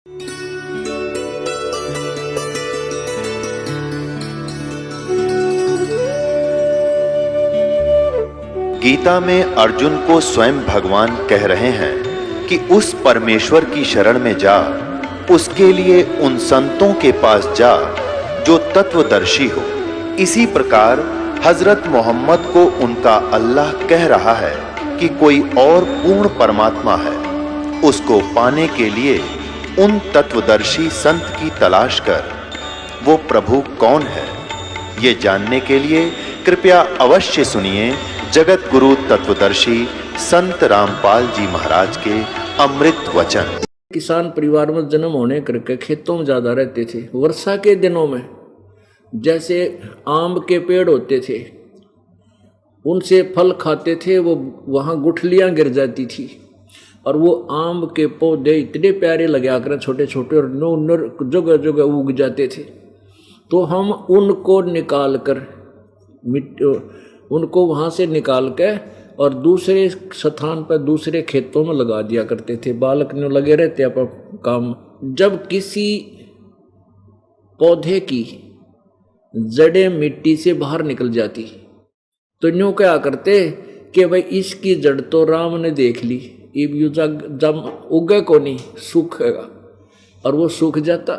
गीता में अर्जुन को स्वयं भगवान कह रहे हैं कि उस परमेश्वर की शरण में जा, उसके लिए उन संतों के पास जा जो तत्वदर्शी हो। इसी प्रकार हजरत मोहम्मद को उनका अल्लाह कह रहा है कि कोई और पूर्ण परमात्मा है, उसको पाने के लिए उन तत्वदर्शी संत की तलाश कर। वो प्रभु कौन है, ये जानने के लिए कृपया अवश्य सुनिए जगत गुरु तत्वदर्शी संत रामपाल जी महाराज के अमृत वचन। किसान परिवार में जन्म होने करके खेतों में ज्यादा रहते थे। वर्षा के दिनों में जैसे आम के पेड़ होते थे, उनसे फल खाते थे, वो वहां गुठलियां गिर जाती थी और वो आम के पौधे इतने प्यारे लगा कर छोटे छोटे और नर जगह जगह उग जाते थे। तो हम उनको निकाल कर उनको वहां से निकाल के और दूसरे स्थान पर दूसरे खेतों में लगा दिया करते थे। बालक ने लगे रहते अपन काम। जब किसी पौधे की जड़ें मिट्टी से बाहर निकल जाती तो यूं क्या करते कि भाई इसकी जड़ तो राम ने देख ली, जब उगे को नहीं सूखेगा, और वो सूख जाता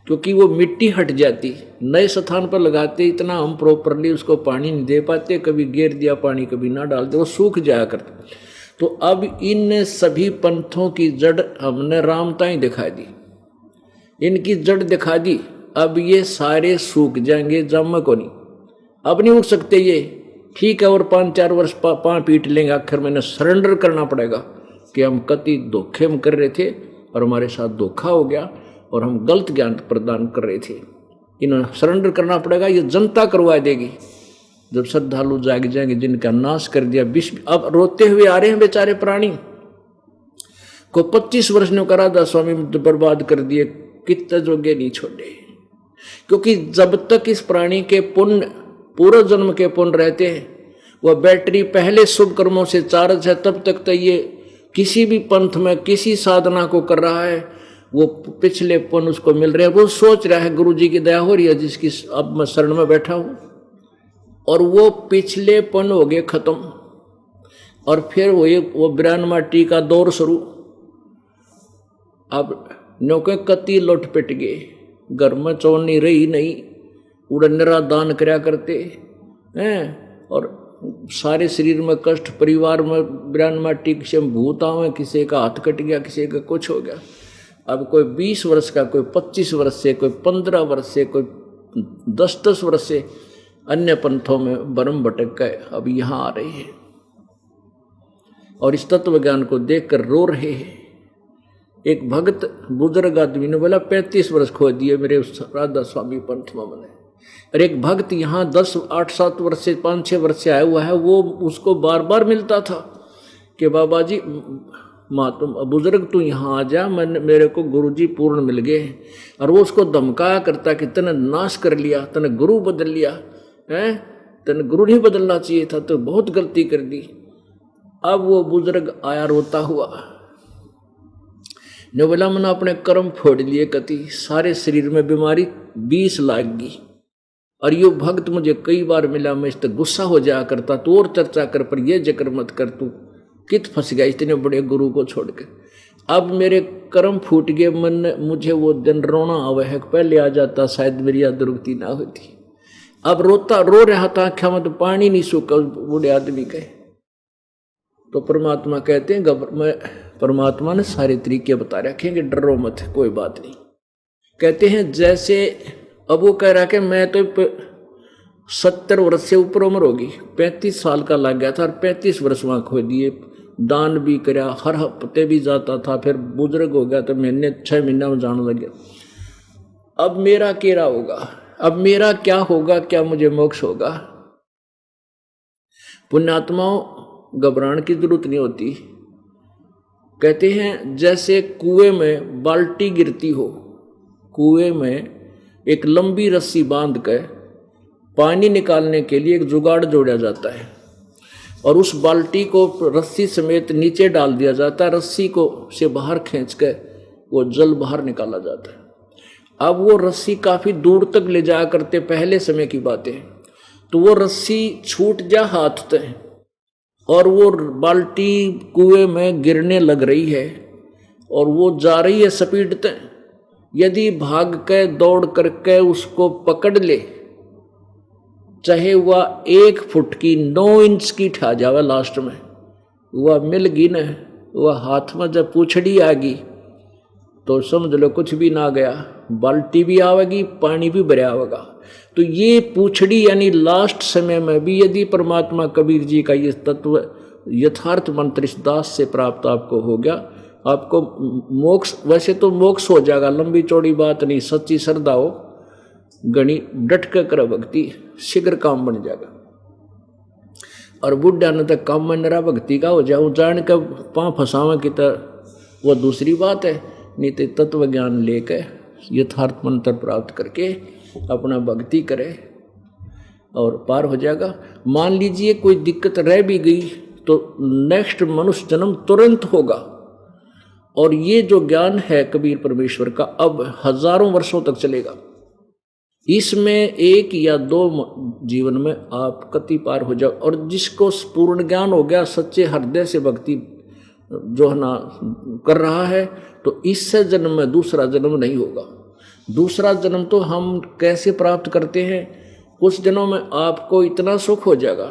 क्योंकि वो मिट्टी हट जाती। नए स्थान पर लगाते इतना हम प्रॉपरली उसको पानी नहीं दे पाते, कभी घेर दिया पानी कभी ना डालते, वो सूख जाया करते। तो अब इन सभी पंथों की जड़ हमने रामता ही दिखा दी, इनकी जड़ दिखा दी। अब ये सारे सूख जाएंगे, जम को नहीं, अब नहीं उठ सकते ये, ठीक है। और 5-4 वर्ष पाँव पीट लेंगे, आखिर मैंने सरेंडर करना पड़ेगा कि हम कति धोखे में कर रहे थे और हमारे साथ धोखा हो गया और हम गलत ज्ञान प्रदान कर रहे थे। इन्हें सरेंडर करना पड़ेगा, ये जनता करवा देगी। जब श्रद्धालु जाग जाएंगे जिनका नाश कर दिया विश्व, अब रोते हुए आ रहे हैं बेचारे प्राणी को 25 वर्ष ने करा था स्वामी बर्बाद कर दिए, कितने जोगे नहीं छोड़े। क्योंकि जब तक इस प्राणी के पुण्य पूर्व जन्म के पुण्य रहते हैं, वह बैटरी पहले शुभ कर्मों से चार्ज है, तब तक तो ये किसी भी पंथ में किसी साधना को कर रहा है, वो पिछले पुण्य उसको मिल रहे हैं। वो सोच रहा है गुरु जी की दया हो रही है जिसकी अब मैं शरण में बैठा हूं, और वो पिछले पुण्य हो गए खत्म, और फिर वो बिरान माटी का दौर शुरू। अब नौके कति लौट पिट गए, घर में चौनी रही नहीं, उड़नरा दान करया करते हैं, और सारे शरीर में कष्ट, परिवार में बिरान माटी, किसी में भूत आवे, किसी का हाथ कट गया, किसी का कुछ हो गया। अब कोई 20 वर्ष का, कोई 25 वर्ष से, कोई 15 वर्ष से, कोई 10-10 वर्ष से अन्य पंथों में बरम भटक गए, अब यहाँ आ रहे हैं और इस तत्व ज्ञान को देखकर रो रहे हैं। एक भक्त बुजुर्ग आदमी ने बोला 35 वर्ष खो दिए मेरे राधा स्वामी पंथ में बने। और एक भक्त यहाँ 8-7 वर्ष से 5-6 वर्ष से आया हुआ है, वो उसको बार बार मिलता था कि बाबा जी तुम बुजुर्ग तू यहाँ आ जा, मेरे को गुरुजी पूर्ण मिल गए। और वो उसको धमकाया करता कि तने नाश कर लिया, तने गुरु बदल लिया है, तने गुरु नहीं बदलना चाहिए था, तो बहुत गलती कर दी। अब वो बुजुर्ग आया रोता हुआ, ने बोला मैंने अपने कर्म फोड़ लिए, कति सारे शरीर में बीमारी 20 लाग गई। और यो भक्त मुझे कई बार मिला, मैं इस पर गुस्सा हो जाया करता, तो और चर्चा कर, पर ये जिक्र मत कर, तू कित फंस गया इतने बड़े गुरु को छोड़कर। अब मेरे कर्म फूट गए, मन मुझे वो दिन रोना आवे है, पहले आ जाता शायद मेरी याद रुकती ना होती। अब रो रहा था, आँखों में तो पानी नहीं सूखा बूढ़े आदमी के। तो परमात्मा कहते हैं, परमात्मा ने सारे तरीके बता रखे कि डरो मत, कोई बात नहीं। कहते हैं जैसे अब वो कह रहा कि मैं तो 70 वर्ष से ऊपर उम्र होगी, 35 साल का लग गया था और 35 वर्ष वहाँ खो दिए, दान भी कराया, हर हफ्ते भी जाता था, फिर बुजुर्ग हो गया तो 6 महीना में जाने लग गया। अब मेरा क्या होगा, अब मेरा क्या होगा, क्या मुझे मोक्ष होगा? पुण्यात्माओं घबराने की जरूरत नहीं होती। कहते हैं जैसे कुएं में बाल्टी गिरती हो, कुएं में एक लंबी रस्सी बांध कर पानी निकालने के लिए एक जुगाड़ जोड़ा जाता है और उस बाल्टी को रस्सी समेत नीचे डाल दिया जाता है, रस्सी को से बाहर खींच कर वो जल बाहर निकाला जाता है। अब वो रस्सी काफी दूर तक ले जाया करते, पहले समय की बातें, तो वो रस्सी छूट जा हाथ तक और वो बाल्टी कुएं में गिरने लग रही है और वो जा रही है स्पीड तक। यदि भाग के दौड़ करके उसको पकड़ ले, चाहे वह 1 फुट की 9 इंच की ठा जावे, लास्ट में वह मिल गई न, वह हाथ में जब पूछड़ी आ गई तो समझ लो कुछ भी ना गया, बाल्टी भी आवेगी, पानी भी भरा होगा। तो ये पूछड़ी यानी लास्ट समय में भी यदि परमात्मा कबीर जी का ये तत्व यथार्थ मंत्र इस दास से प्राप्त आपको हो गया, आपको मोक्ष, वैसे तो मोक्ष हो जाएगा, लंबी चौड़ी बात नहीं, सच्ची श्रद्धा हो, गणी डट के कर भक्ति, शीघ्र काम बन जाएगा। और बुढ़ा न तक काम में नरा भक्ति का हो जाऊँ, जान का पाँव फंसावा की तरह वो दूसरी बात है, नहीं तो तत्व ज्ञान लेकर यथार्थ मंत्र प्राप्त करके अपना भक्ति करे और पार हो जाएगा। मान लीजिए कोई दिक्कत रह भी गई तो नेक्स्ट मनुष्य जन्म तुरंत होगा। और ये जो ज्ञान है कबीर परमेश्वर का अब हजारों वर्षों तक चलेगा। इसमें 1 या 2 जीवन में आप कति पार हो जाओ। और जिसको पूर्ण ज्ञान हो गया, सच्चे हृदय से भक्ति जो है ना कर रहा है, तो इससे जन्म में दूसरा जन्म नहीं होगा। दूसरा जन्म तो हम कैसे प्राप्त करते हैं, कुछ दिनों में आपको इतना सुख हो जाएगा,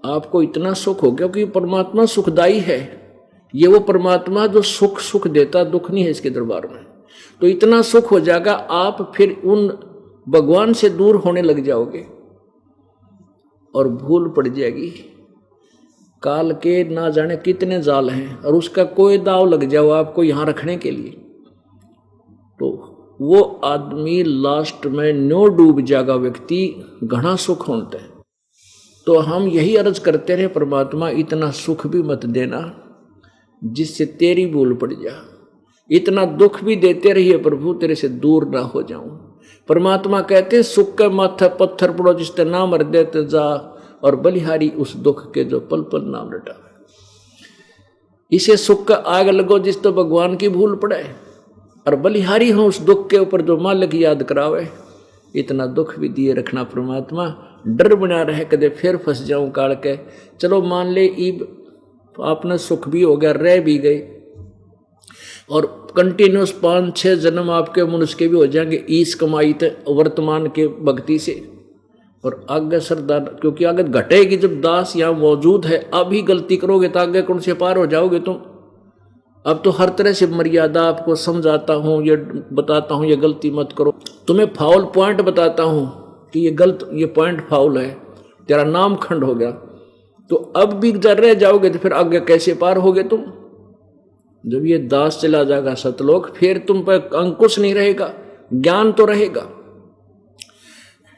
आपको इतना सुख हो गया, क्योंकि परमात्मा सुखदाई है। ये वो परमात्मा जो सुख देता, दुख नहीं है इसके दरबार में। तो इतना सुख हो जाएगा, आप फिर उन भगवान से दूर होने लग जाओगे और भूल पड़ जाएगी। काल के ना जाने कितने जाल हैं और उसका कोई दाव लग जाओ आपको यहाँ रखने के लिए, तो वो आदमी लास्ट में नो डूब जाएगा, व्यक्ति घना सुख होता है। तो हम यही अर्ज करते रहे, परमात्मा इतना सुख भी मत देना जिससे तेरी भूल पड़ जा, इतना दुख भी देते रहिए प्रभु तेरे से दूर ना हो जाऊं। परमात्मा कहते सुख के माथा पत्थर पड़ो जिसते नाम हृदय ते जा, और बलिहारी उस दुख के जो पल पल नाम रटावे। इसे सुख का आग लगो जिस तो भगवान की भूल पड़े, और बलिहारी हो उस दुख के ऊपर जो मालिक याद करावे। इतना दुख भी दिए रखना परमात्मा, डर बना रहे कदे फिर फंस जाऊं काल के। चलो मान ले ईब आपने सुख भी हो गया, रह भी गए, और कंटिन्यूस 5-6 जन्म आपके मनुष्य के भी हो जाएंगे ईस कमाई वर्तमान के भक्ति से। और आगे श्रद्धा, क्योंकि आगे घटेगी जब दास यहाँ मौजूद है। अभी गलती करोगे तो आगे कौन से पार हो जाओगे तुम। अब तो हर तरह से मर्यादा आपको समझाता हूँ, ये बताता हूँ ये गलती मत करो, तुम्हें फाउल पॉइंट बताता हूँ कि ये गलत, ये पॉइंट फाउल है, तेरा नाम खंड हो गया। तो अब भी जर रह जाओगे तो फिर आगे कैसे पार होगे तुम। जब ये दास चला जाएगा सतलोक, फिर तुम पर अंकुश नहीं रहेगा, ज्ञान तो रहेगा,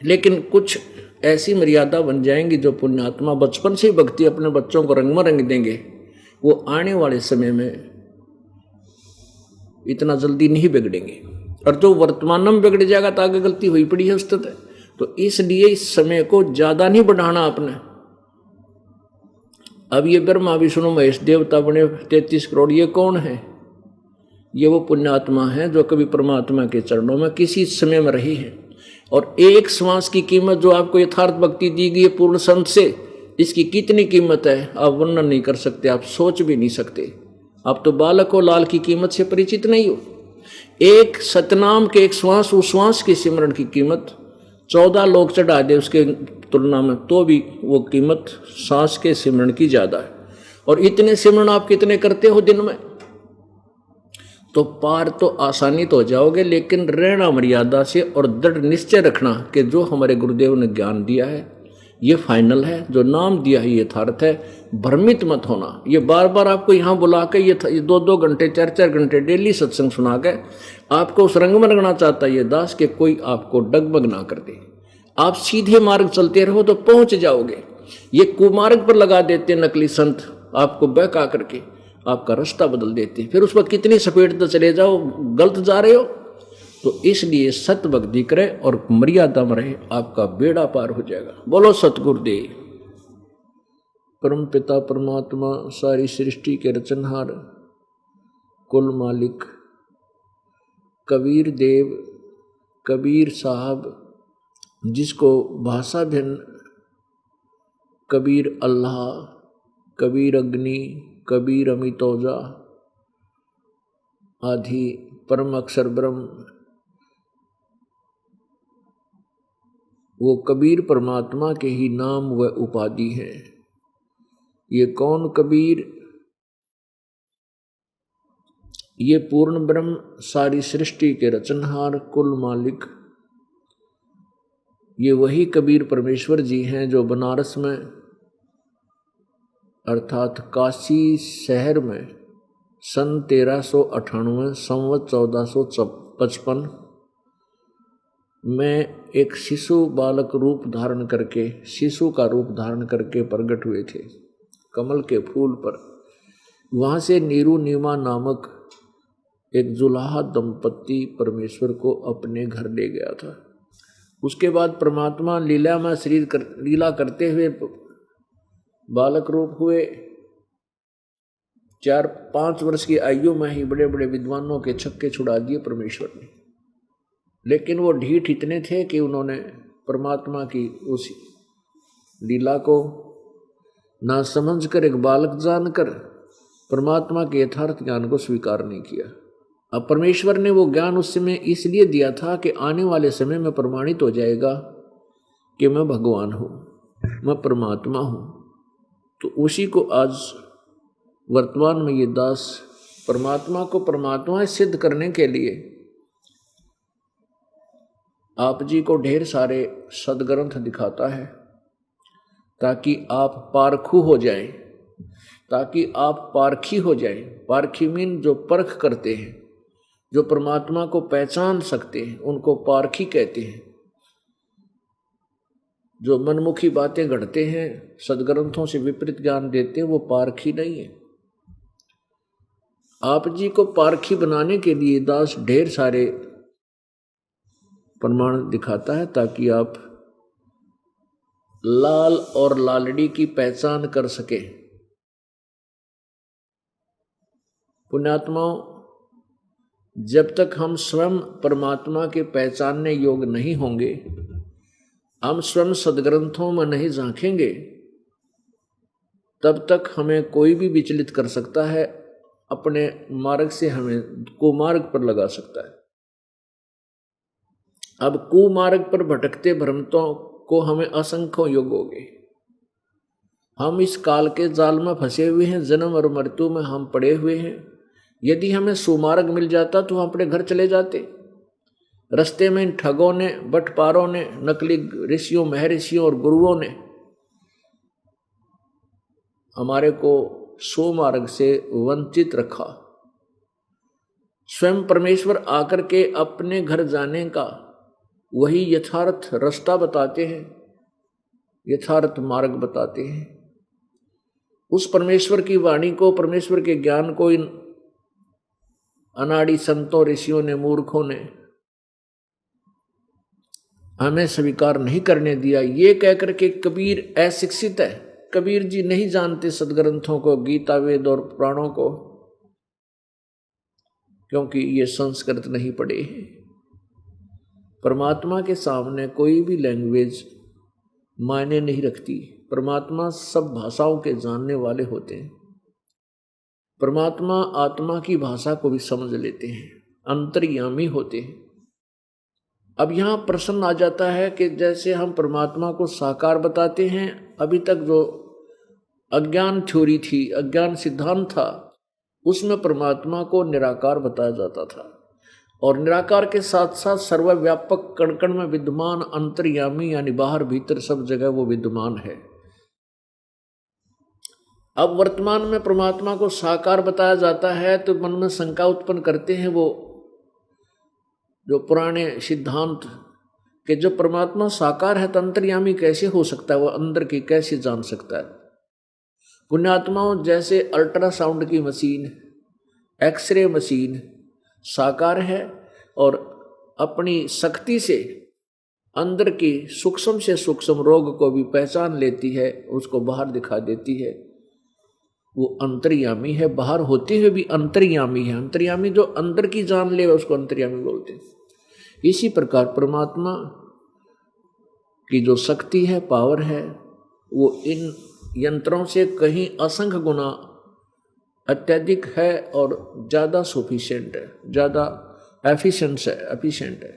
लेकिन कुछ ऐसी मर्यादा बन जाएंगी जो पुण्यात्मा बचपन से ही भक्ति अपने बच्चों को रंग में रंग देंगे, वो आने वाले समय में इतना जल्दी नहीं बिगड़ेंगे। और जो वर्तमान में बिगड़ जाएगा तो आगे गलती हुई पड़ी है उस तक। तो इसलिए इस समय को ज्यादा नहीं बढ़ाना आपने। अब ये ब्रह्मा विष्णु महेश देवता बने 33 करोड़, ये कौन है? ये वो पुण्यात्मा है जो कभी परमात्मा के चरणों में किसी समय में रही है। और एक श्वास की कीमत जो आपको यथार्थ भक्ति दी गई है पूर्ण संत से, इसकी कितनी कीमत है आप वर्णन नहीं कर सकते, आप सोच भी नहीं सकते। आप तो बालक हो, लाल की कीमत से परिचित नहीं हो। एक सतनाम के एक श्वास, उस श्वास की सिमरण की कीमत 14 लोग चढ़ा दे उसके तुलना में, तो भी वो कीमत सांस के सिमरण की ज्यादा है। और इतने सिमरण आप कितने करते हो दिन में? तो पार तो आसानी तो हो जाओगे, लेकिन रहना मर्यादा से और दृढ़ निश्चय रखना कि जो हमारे गुरुदेव ने ज्ञान दिया है ये फाइनल है, जो नाम दिया है ये यथार्थ है। भ्रमित मत होना। ये बार बार आपको यहाँ बुला के ये 2-2 घंटे 4-4 घंटे डेली सत्संग सुना के आपको उस रंग में रंगना चाहता है ये दास के कोई आपको डगमग ना कर दे। आप सीधे मार्ग चलते रहो तो पहुंच जाओगे। ये कुमार्ग पर लगा देते नकली संत, आपको बहका करके आपका रास्ता बदल देते, फिर उस पर कितनी स्पीड से चले जाओ, गलत जा रहे हो। तो इसलिए सत्य भक्ति करे और मर्यादा में रहे, आपका बेड़ा पार हो जाएगा। बोलो सतगुरुदेव। परम पिता परमात्मा सारी सृष्टि के रचनहार, कुल मालिक, कबीर देव, कबीर साहब, जिसको भाषा भिन्न कबीर अल्लाह, कबीर अग्नि, कबीर अमितौजा आदि, परम अक्षर ब्रह्म, वो कबीर परमात्मा के ही नाम व उपाधि है। ये कौन कबीर? ये पूर्ण ब्रह्म, सारी सृष्टि के रचनहार, कुल मालिक, ये वही कबीर परमेश्वर जी हैं जो बनारस में अर्थात काशी शहर में सन 1398 संवत 1455 में एक शिशु बालक रूप धारण करके, शिशु का रूप धारण करके प्रकट हुए थे कमल के फूल पर। वहाँ से नीरू नीमा नामक एक जुलाहा दंपत्ति परमेश्वर को अपने घर ले गया था। उसके बाद परमात्मा लीला में लीला करते हुए बालक रूप हुए। 4-5 वर्ष की आयु में ही बड़े बड़े विद्वानों के छक्के छुड़ा दिए परमेश्वर ने। लेकिन वो ढीठ इतने थे कि उन्होंने परमात्मा की उस लीला को ना समझकर, एक बालक जानकर परमात्मा के यथार्थ ज्ञान को स्वीकार नहीं किया। अब परमेश्वर ने वो ज्ञान उस समय इसलिए दिया था कि आने वाले समय में प्रमाणित हो जाएगा कि मैं भगवान हूँ, मैं परमात्मा हूँ। तो उसी को आज वर्तमान में ये दास परमात्मा को परमात्मा सिद्ध करने के लिए आप जी को ढेर सारे सदग्रंथ दिखाता है, ताकि आप पारखू हो जाएं, ताकि आप पारखी हो जाएं। पारखी मीन जो परख करते हैं, जो परमात्मा को पहचान सकते हैं, उनको पारखी कहते हैं। जो मनमुखी बातें घड़ते हैं, सदग्रंथों से विपरीत ज्ञान देते हैं, वो पारखी नहीं है। आप जी को पारखी बनाने के लिए दास ढेर सारे प्रमाण दिखाता है, ताकि आप लाल और लालड़ी की पहचान कर सके। पुण्यात्माओं, जब तक हम स्वयं परमात्मा के पहचानने योग्य नहीं होंगे, हम स्वयं सदग्रंथों में नहीं झांकेंगे, तब तक हमें कोई भी विचलित कर सकता है, अपने मार्ग से हमें कुमार्ग पर लगा सकता है। अब कुमार्ग पर भटकते भ्रमतों को हमें असंख्यों योग हो गए। हम इस काल के जाल में फंसे हुए हैं, जन्म और मृत्यु में हम पड़े हुए हैं। यदि हमें सुमार्ग मिल जाता तो हम अपने घर चले जाते। रास्ते में इन ठगों ने, बटपारों ने, नकली ऋषियों, महर्षियों और गुरुओं ने हमारे को सुमार्ग से वंचित रखा। स्वयं परमेश्वर आकर के अपने घर जाने का वही यथार्थ रास्ता बताते हैं, यथार्थ मार्ग बताते हैं। उस परमेश्वर की वाणी को, परमेश्वर के ज्ञान को इन अनाड़ी संतों, ऋषियों ने, मूर्खों ने हमें स्वीकार नहीं करने दिया। ये कहकर के कबीर अशिक्षित है, कबीर जी नहीं जानते सदग्रंथों को, गीता, वेद और पुराणों को, क्योंकि ये संस्कृत नहीं पढ़े हैं। परमात्मा के सामने कोई भी लैंग्वेज मायने नहीं रखती। परमात्मा सब भाषाओं के जानने वाले होते हैं। परमात्मा आत्मा की भाषा को भी समझ लेते हैं, अंतर्यामी होते हैं। अब यहाँ प्रश्न आ जाता है कि जैसे हम परमात्मा को साकार बताते हैं, अभी तक जो अज्ञान थ्योरी थी, अज्ञान सिद्धांत था, उसमें परमात्मा को निराकार बताया जाता था, और निराकार के साथ साथ सर्वव्यापक, कण कण में विद्यमान, अंतर्यामी यानी बाहर भीतर सब जगह वो विद्यमान है। अब वर्तमान में परमात्मा को साकार बताया जाता है तो मन में शंका उत्पन्न करते हैं वो जो पुराने सिद्धांत कि जब परमात्मा साकार है तो अंतर्यामी कैसे हो सकता है, वो अंदर की कैसे जान सकता है। पुण्यात्माओं, जैसे अल्ट्रासाउंड की मशीन, एक्सरे मशीन साकार है और अपनी शक्ति से अंदर की सूक्ष्म से सूक्ष्म रोग को भी पहचान लेती है, उसको बाहर दिखा देती है। वो अंतर्यामी है, बाहर होते हुए भी अंतर्यामी है। अंतर्यामी जो अंदर की जान ले उसको अंतर्यामी बोलते हैं। इसी प्रकार परमात्मा की जो शक्ति है, पावर है, वो इन यंत्रों से कहीं असंख्य गुना अत्यधिक है और ज़्यादा सफिशिएंट है, ज़्यादा एफिशिएंट है।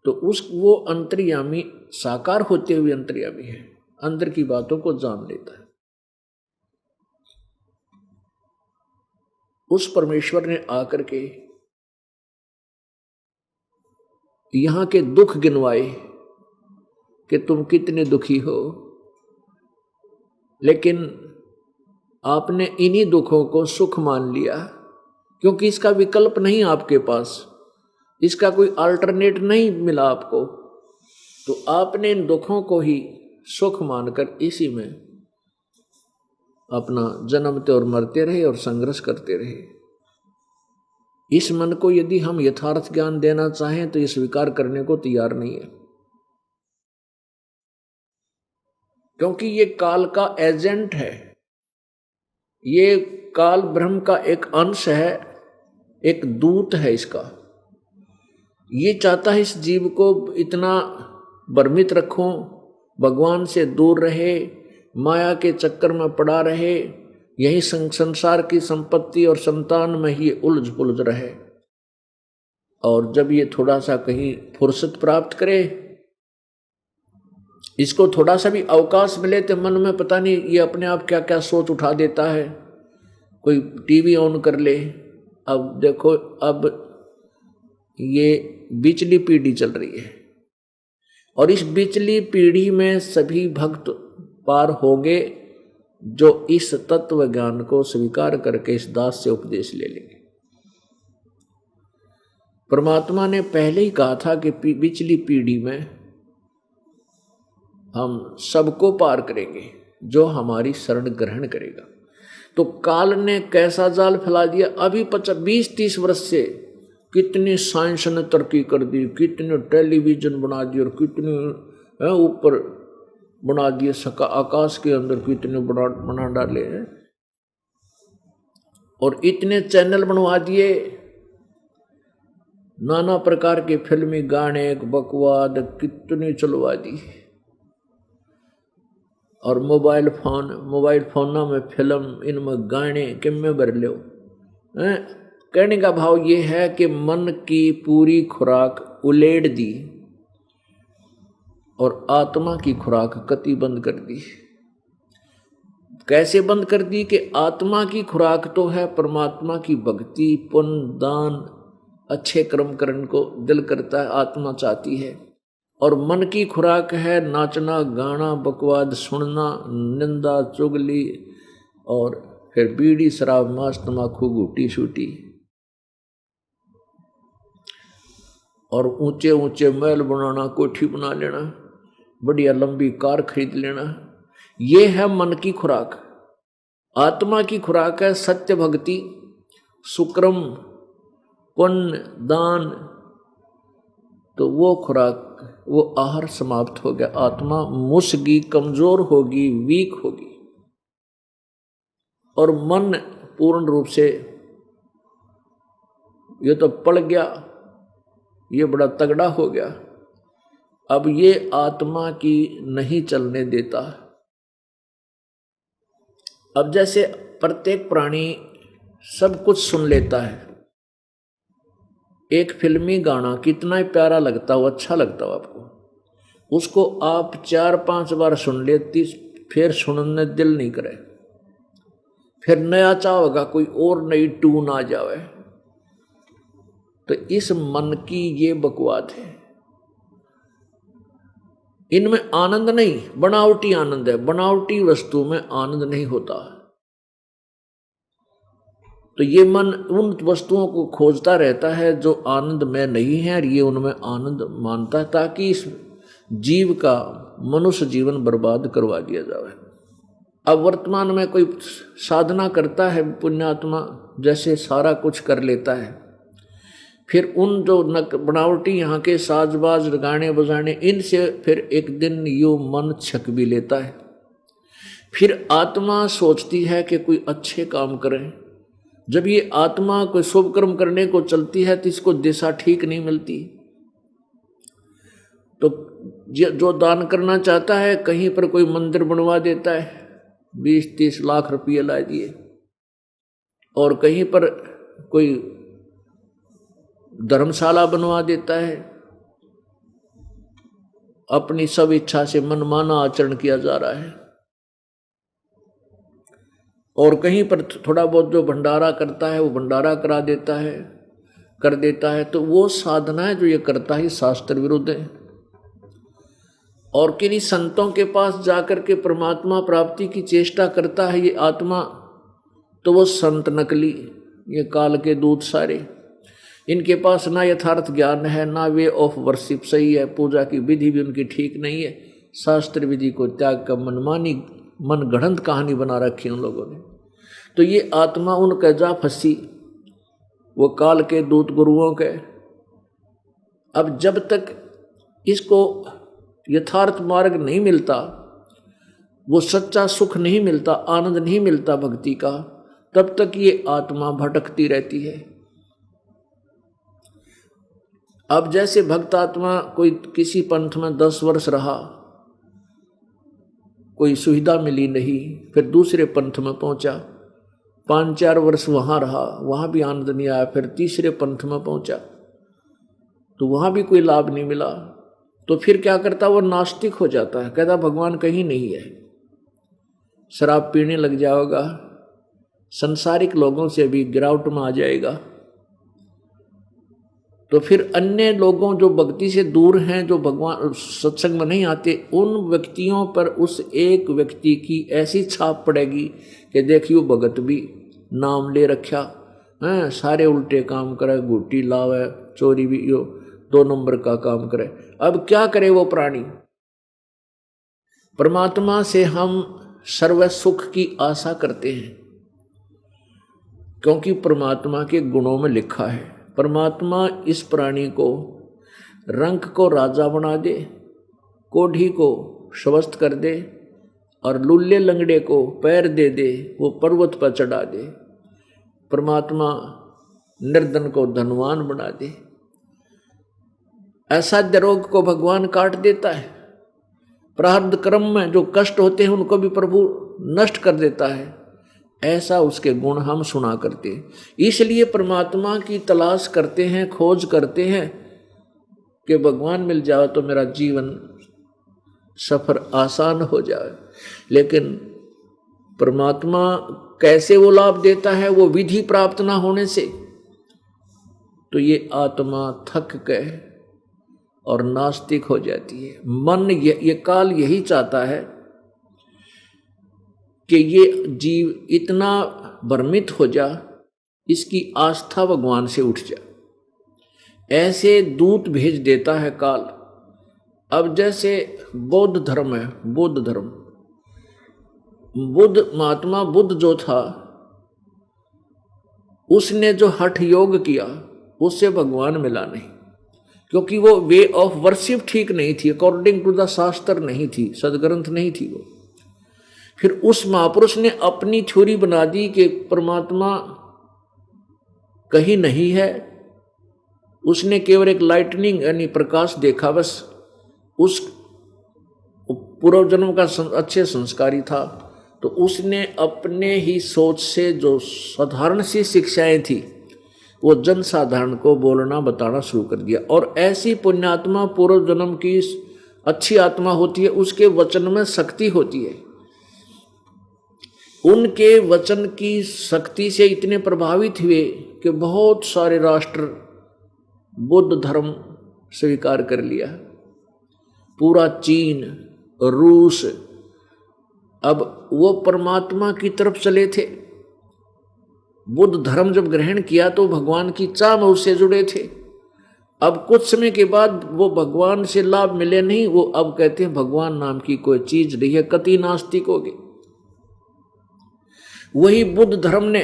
तो वो अंतर्यामी साकार होते हुए अंतर्यामी है, अंदर की बातों को जान लेता है। उस परमेश्वर ने आकर के यहां के दुख गिनवाए कि तुम कितने दुखी हो, लेकिन आपने इन्हीं दुखों को सुख मान लिया, क्योंकि इसका विकल्प नहीं आपके पास, इसका कोई अल्टरनेट नहीं मिला आपको। तो आपने इन दुखों को ही सुख मानकर इसी में अपना जन्मते और मरते रहे और संघर्ष करते रहे। इस मन को यदि हम यथार्थ ज्ञान देना चाहें तो ये स्वीकार करने को तैयार नहीं है, क्योंकि ये काल का एजेंट है, ये काल ब्रह्म का एक अंश है, एक दूत है इसका। ये चाहता है इस जीव को इतना भ्रमित रखूं, भगवान से दूर रहे, माया के चक्कर में पड़ा रहे, यही संसार की संपत्ति और संतान में ही उलझ पुलझ रहे। और जब ये थोड़ा सा कहीं फुर्सत प्राप्त करे, इसको थोड़ा सा भी अवकाश मिले तो मन में पता नहीं ये अपने आप क्या क्या सोच उठा देता है। कोई टीवी ऑन कर ले, अब देखो अब ये बिचली पीढ़ी चल रही है और इस बिचली पीढ़ी में सभी भक्त पार होंगे जो इस तत्व ज्ञान को स्वीकार करके इस दास से उपदेश ले लेंगे। परमात्मा ने पहले ही कहा था कि बिचली पीढ़ी में हम सबको पार करेंगे जो हमारी शरण ग्रहण करेगा। तो काल ने कैसा जाल फैला दिया, अभी 20-30 वर्ष से कितनी साइंस ने तरक्की कर दी, कितने टेलीविजन बना दिए और कितने ऊपर बना दिए, आकाश के अंदर कितने बना डाले हैं और इतने चैनल बनवा दिए, नाना प्रकार के फिल्मी गाने बकवाद कितने चलवा दी। और मोबाइल फोन में फिल्म, इनमें गाने किम्मे भर लो। कहने का भाव ये है कि मन की पूरी खुराक उलेड़ दी और आत्मा की खुराक कति बंद कर दी। कैसे बंद कर दी कि आत्मा की खुराक तो है परमात्मा की भक्ति, पुण्य, दान, अच्छे कर्म करने को दिल करता है, आत्मा चाहती है। और मन की खुराक है नाचना, गाना, बकवाद सुनना, निंदा, चुगली और फिर बीड़ी, शराब, मांस, तमाकू, घूटी शूटी और ऊंचे ऊंचे महल बनाना, कोठी बना लेना, बढ़िया लंबी कार खरीद लेना। ये है मन की खुराक। आत्मा की खुराक है सत्य भक्ति, सुक्रम, पुण्य, दान। तो वो खुराक, वो आहार समाप्त हो गया, आत्मा मुसगी, कमजोर होगी, वीक होगी और मन पूर्ण रूप से ये तो पड़ गया, ये बड़ा तगड़ा हो गया। अब ये आत्मा की नहीं चलने देता। अब जैसे प्रत्येक प्राणी सब कुछ सुन लेता है, एक फिल्मी गाना कितना ही प्यारा लगता हो, अच्छा लगता हो आपको, उसको आप 4-5 बार सुन लेती, फिर सुनने दिल नहीं करे, फिर नया चाहोगा कोई और नई टून आ जावे। तो इस मन की ये बकवाद है, इनमें आनंद नहीं, बनावटी आनंद है। बनावटी वस्तु में आनंद नहीं होता। तो ये मन उन वस्तुओं को खोजता रहता है जो आनंद में नहीं है और ये उनमें आनंद मानता है, ताकि इस जीव का मनुष्य जीवन बर्बाद करवा दिया जाए। अब वर्तमान में कोई साधना करता है पुण्यात्मा, जैसे सारा कुछ कर लेता है, फिर उन जो बनावटी यहाँ के साजबाज, गाने बजाने, इनसे फिर एक दिन यूं मन छक भी लेता है। फिर आत्मा सोचती है कि कोई अच्छे काम करें। जब ये आत्मा कोई शुभ कर्म करने को चलती है तो इसको दिशा ठीक नहीं मिलती। तो जो दान करना चाहता है कहीं पर कोई मंदिर बनवा देता है, 20-30 लाख रुपये ला दिए, और कहीं पर कोई धर्मशाला बनवा देता है। अपनी सब इच्छा से मनमाना आचरण किया जा रहा है। और कहीं पर थोड़ा बहुत जो भंडारा करता है वो भंडारा कर देता है। तो वो साधनाएं जो ये करता है शास्त्र विरुद्ध है। और किन्हीं संतों के पास जाकर के परमात्मा प्राप्ति की चेष्टा करता है ये आत्मा, तो वो संत नकली, ये काल के दूत सारे, इनके पास ना यथार्थ ज्ञान है, ना वे ऑफ वर्शिप सही है, पूजा की विधि भी उनकी ठीक नहीं है, शास्त्र विधि को त्याग कर मनमानी मनगढ़ंत कहानी बना रखी उन लोगों ने। तो ये आत्मा उनका जा फंसी, वो काल के दूत गुरुओं के। अब जब तक इसको यथार्थ मार्ग नहीं मिलता, वो सच्चा सुख नहीं मिलता, आनंद नहीं मिलता भक्ति का, तब तक ये आत्मा भटकती रहती है। अब जैसे भक्त आत्मा कोई किसी पंथ में 10 वर्ष रहा, कोई सुविधा मिली नहीं, फिर दूसरे पंथ में पहुंचा, 5-4 वर्ष वहां रहा, वहां भी आनंद नहीं आया, फिर तीसरे पंथ में पहुंचा तो वहां भी कोई लाभ नहीं मिला, तो फिर क्या करता, वो नास्तिक हो जाता है, कहता भगवान कहीं नहीं है, शराब पीने लग जाएगा, संसारिक लोगों से भी गिरावट में आ जाएगा। तो फिर अन्य लोगों जो भक्ति से दूर हैं, जो भगवान सत्संग में नहीं आते, उन व्यक्तियों पर उस एक व्यक्ति की ऐसी छाप पड़ेगी कि देखियो भगत भी नाम ले रखा है, सारे उल्टे काम करे, घूटी लावे, चोरी भी, यो 2 नंबर का काम करे। अब क्या करे वो प्राणी? परमात्मा से हम सर्व सुख की आशा करते हैं, क्योंकि परमात्मा के गुणों में लिखा है, परमात्मा इस प्राणी को रंक को राजा बना दे, कोढ़ी को स्वस्थ कर दे, और लुल्ले लंगड़े को पैर दे दे, वो पर्वत पर चढ़ा दे। परमात्मा निर्धन को धनवान बना दे। असाध्य रोग को भगवान काट देता है। प्रारब्ध कर्म में जो कष्ट होते हैं उनको भी प्रभु नष्ट कर देता है। ऐसा उसके गुण हम सुना करते हैं। इसलिए परमात्मा की तलाश करते हैं, खोज करते हैं कि भगवान मिल जाए तो मेरा जीवन सफर आसान हो जाए। लेकिन परमात्मा कैसे वो लाभ देता है, वो विधि प्राप्त ना होने से, तो ये आत्मा थक गए और नास्तिक हो जाती है। मन ये काल यही चाहता है कि ये जीव इतना भ्रमित हो जा, इसकी आस्था भगवान से उठ जा। ऐसे दूत भेज देता है काल। अब जैसे बौद्ध धर्म है, बौद्ध धर्म, बुद्ध महात्मा बुद्ध जो था, उसने जो हठ योग किया उससे भगवान मिला नहीं, क्योंकि वो वे ऑफ वर्शिप ठीक नहीं थी, अकॉर्डिंग टू द शास्त्र नहीं थी, सदग्रंथ नहीं थी वो। फिर उस महापुरुष ने अपनी थ्योरी बना दी कि परमात्मा कहीं नहीं है। उसने केवल एक लाइटनिंग यानी प्रकाश देखा बस। उस पूर्व जन्म का अच्छे संस्कारी था, तो उसने अपने ही सोच से जो साधारण सी शिक्षाएं थी वो जन साधारण को बोलना बताना शुरू कर दिया। और ऐसी पुण्यात्मा पूर्व जन्म की अच्छी आत्मा होती है, उसके वचन में शक्ति होती है। उनके वचन की शक्ति से इतने प्रभावित हुए कि बहुत सारे राष्ट्र बुद्ध धर्म स्वीकार कर लिया। पूरा चीन, रूस, अब वो परमात्मा की तरफ चले थे। बुद्ध धर्म जब ग्रहण किया तो भगवान की चाह में उससे जुड़े थे। अब कुछ समय के बाद वो भगवान से लाभ मिले नहीं, वो अब कहते हैं भगवान नाम की कोई चीज नहीं है, कति नास्तिक हो गए। वही बुद्ध धर्म ने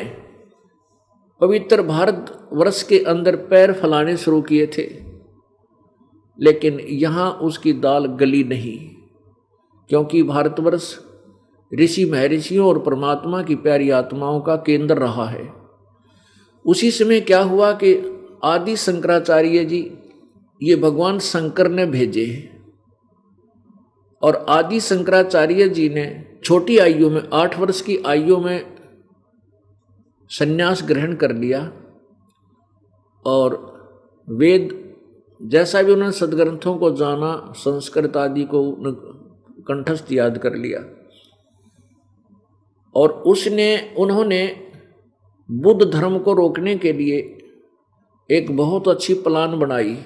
पवित्र भारत वर्ष के अंदर पैर फैलाने शुरू किए थे, लेकिन यहां उसकी दाल गली नहीं, क्योंकि भारतवर्ष ऋषि महर्षियों और परमात्मा की प्यारी आत्माओं का केंद्र रहा है। उसी समय क्या हुआ कि आदि शंकराचार्य जी ये भगवान शंकर ने भेजे और आदि शंकराचार्य जी ने छोटी आयु में 8 वर्ष की आयु में संन्यास ग्रहण कर लिया और वेद जैसा भी उन्होंने सदग्रंथों को जाना, संस्कृत आदि को कंठस्थ याद कर लिया और उन्होंने बुद्ध धर्म को रोकने के लिए एक बहुत अच्छी प्लान बनाई।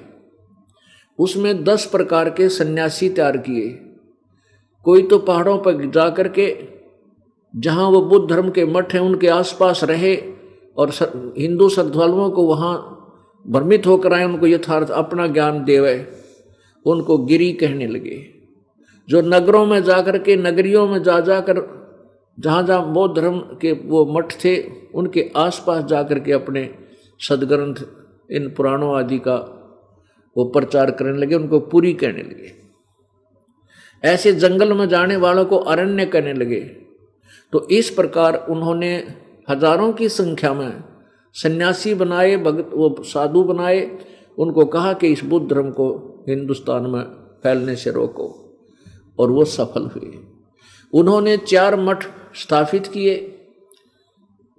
उसमें 10 प्रकार के सन्यासी तैयार किए। कोई तो पहाड़ों पर जा कर के जहाँ वो बुद्ध धर्म के मठ हैं उनके आसपास रहे और हिंदू श्रद्धालुओं को वहाँ भ्रमित होकर आए, उनको यथार्थ अपना ज्ञान देवे, उनको गिरी कहने लगे। जो नगरों में जाकर के, नगरियों में जा जाकर जहाँ जहाँ बौद्ध धर्म के वो मठ थे उनके आसपास जाकर के अपने सदग्रंथ इन पुराणों आदि का वो प्रचार करने लगे, उनको पुरी कहने लगे। ऐसे जंगल में जाने वालों को अरण्य कहने लगे। तो इस प्रकार उन्होंने हजारों की संख्या में सन्यासी बनाए, भगत वो साधु बनाए। उनको कहा कि इस बुद्ध धर्म को हिंदुस्तान में फैलने से रोको और वो सफल हुए। उन्होंने 4 मठ स्थापित किए,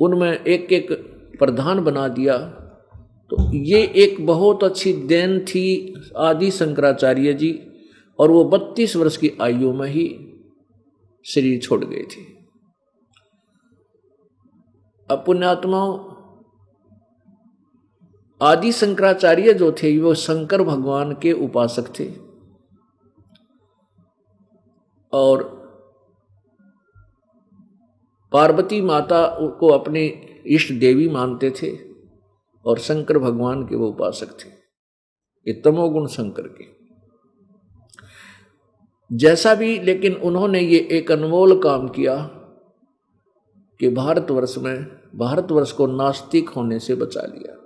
उनमें एक एक प्रधान बना दिया। तो ये एक बहुत अच्छी देन थी आदि शंकराचार्य जी और वो 32 वर्ष की आयु में ही शरीर छोड़ गए थे। अब पुण्यात्माओं, आदि शंकराचार्य जो थे वो शंकर भगवान के उपासक थे और पार्वती माता को अपनी इष्ट देवी मानते थे और शंकर भगवान के वो उपासक थे, ये तमोगुण शंकर के। जैसा भी, लेकिन उन्होंने ये एक अनमोल काम किया कि भारतवर्ष को नास्तिक होने से बचा लिया।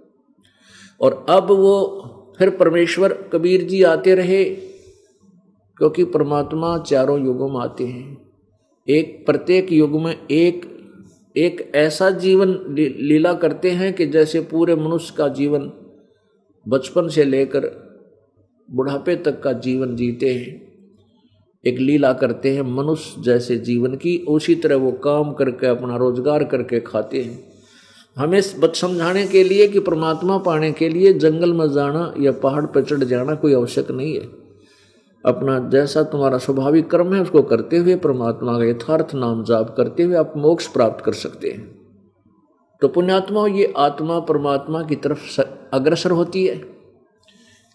और अब वो फिर परमेश्वर कबीर जी आते रहे, क्योंकि परमात्मा चारों युगों में आते हैं। प्रत्येक युग में एक ऐसा जीवन लीला करते हैं कि जैसे पूरे मनुष्य का जीवन बचपन से लेकर बुढ़ापे तक का जीवन जीते हैं, एक लीला करते हैं मनुष्य जैसे जीवन की। उसी तरह वो काम करके अपना रोजगार करके खाते हैं। हमें समझाने के लिए कि परमात्मा पाने के लिए जंगल में जाना या पहाड़ पर चढ़ जाना कोई आवश्यक नहीं है। अपना जैसा तुम्हारा स्वाभाविक कर्म है उसको करते हुए परमात्मा का यथार्थ नाम जाप करते हुए आप मोक्ष प्राप्त कर सकते हैं। तो पुण्यात्मा, ये आत्मा परमात्मा की तरफ अग्रसर होती है,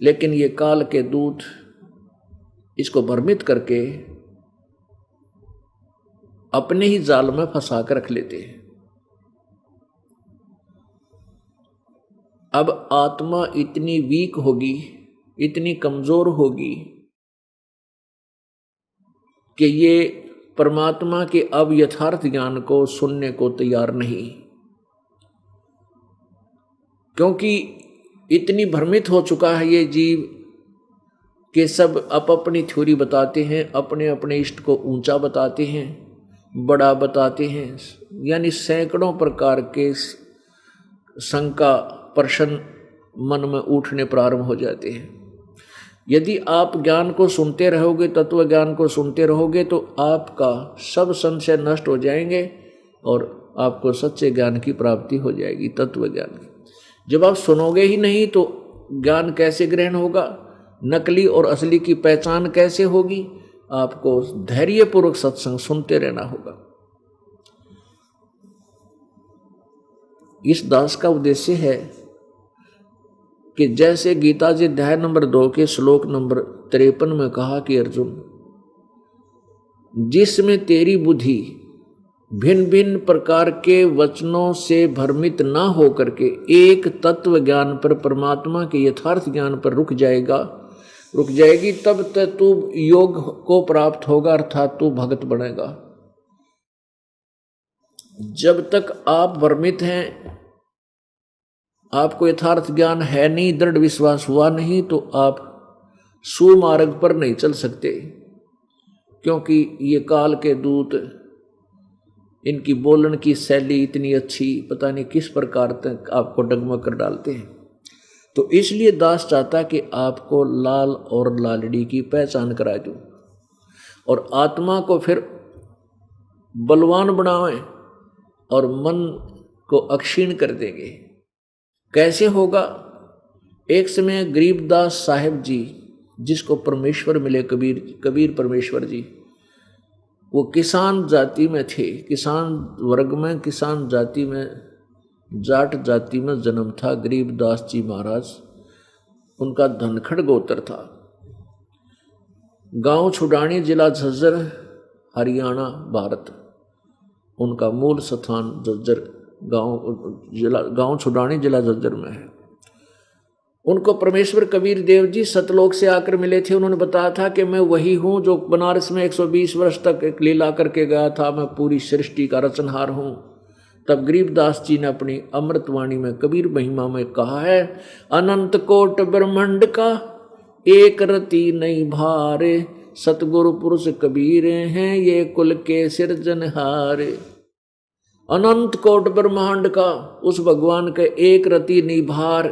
लेकिन ये काल के दूत इसको भ्रमित करके अपने ही जाल में फंसा कर रख लेते हैं। अब आत्मा इतनी वीक होगी, इतनी कमजोर होगी कि ये परमात्मा के अब यथार्थ ज्ञान को सुनने को तैयार नहीं, क्योंकि इतनी भ्रमित हो चुका है ये जीव कि सब अपनी थ्योरी बताते हैं, अपने अपने इष्ट को ऊंचा बताते हैं, बड़ा बताते हैं, यानी सैकड़ों प्रकार के शंका प्रश्न मन में उठने प्रारंभ हो जाते हैं। यदि आप ज्ञान को सुनते रहोगे, तत्व ज्ञान को सुनते रहोगे, तो आपका सब संशय नष्ट हो जाएंगे और आपको सच्चे ज्ञान की प्राप्ति हो जाएगी, तत्व ज्ञान की। जब आप सुनोगे ही नहीं तो ज्ञान कैसे ग्रहण होगा? नकली और असली की पहचान कैसे होगी? आपको धैर्यपूर्वक सत्संग सुनते रहना होगा। इस दास का उद्देश्य है कि जैसे गीता जी अध्याय नंबर 2 के श्लोक नंबर 53 में कहा कि अर्जुन, जिसमें तेरी बुद्धि भिन्न भिन्न प्रकार के वचनों से भ्रमित ना हो करके एक तत्व ज्ञान पर, परमात्मा के यथार्थ ज्ञान पर रुक जाएगी, तब तक तू योग को प्राप्त होगा, अर्थात तू भगत बनेगा। जब तक आप भ्रमित हैं, आपको यथार्थ ज्ञान है नहीं, दृढ़ विश्वास हुआ नहीं, तो आप सुमार्ग पर नहीं चल सकते, क्योंकि ये काल के दूत इनकी बोलन की शैली इतनी अच्छी, पता नहीं किस प्रकार तक आपको डगमग कर डालते हैं। तो इसलिए दास चाहता कि आपको लाल और लालड़ी की पहचान करा दूं और आत्मा को फिर बलवान बनावें और मन को अक्षीण कर देंगे। कैसे होगा? एक समय गरीबदास साहिब जी, जिसको परमेश्वर मिले, कबीर परमेश्वर जी, वो किसान जाति में थे, किसान वर्ग में, किसान जाति में, जाट जाति में जन्म था। गरीबदास जी महाराज, उनका धनखड़ गोत्र था। गांव छुडानी, जिला झज्जर, हरियाणा, भारत। उनका मूल स्थान झज्जर गांव छुडानी, जिला झज्जर में है। उनको परमेश्वर कबीर देव जी सतलोक से आकर मिले थे। उन्होंने बताया था कि मैं वही हूँ जो बनारस में 120 वर्ष तक एक लीला करके गया था, मैं पूरी सृष्टि का रचनहार हूँ। तब गरीबदास जी ने अपनी अमृतवाणी में, कबीर महिमा में कहा है, अनंत कोट ब्रह्मांड का एक रति नहीं भारे, सतगुरु पुरुष कबीर हैं ये कुल के सिरजनहारे। अनंत कोट ब्रह्मांड का उस भगवान के एक रति निभार,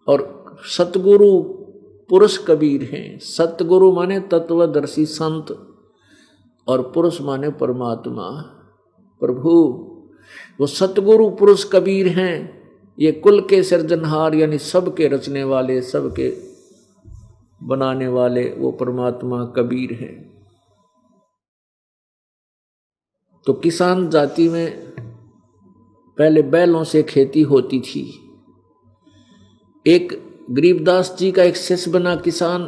और सतगुरु पुरुष कबीर हैं। सतगुरु माने तत्वदर्शी संत और पुरुष माने परमात्मा प्रभु। वो सतगुरु पुरुष कबीर हैं, ये कुल के सिरजनहार, यानी सबके रचने वाले, सबके बनाने वाले वो परमात्मा कबीर हैं। तो किसान जाति में पहले बैलों से खेती होती थी। एक गरीबदास जी का एक शिष्य बना किसान,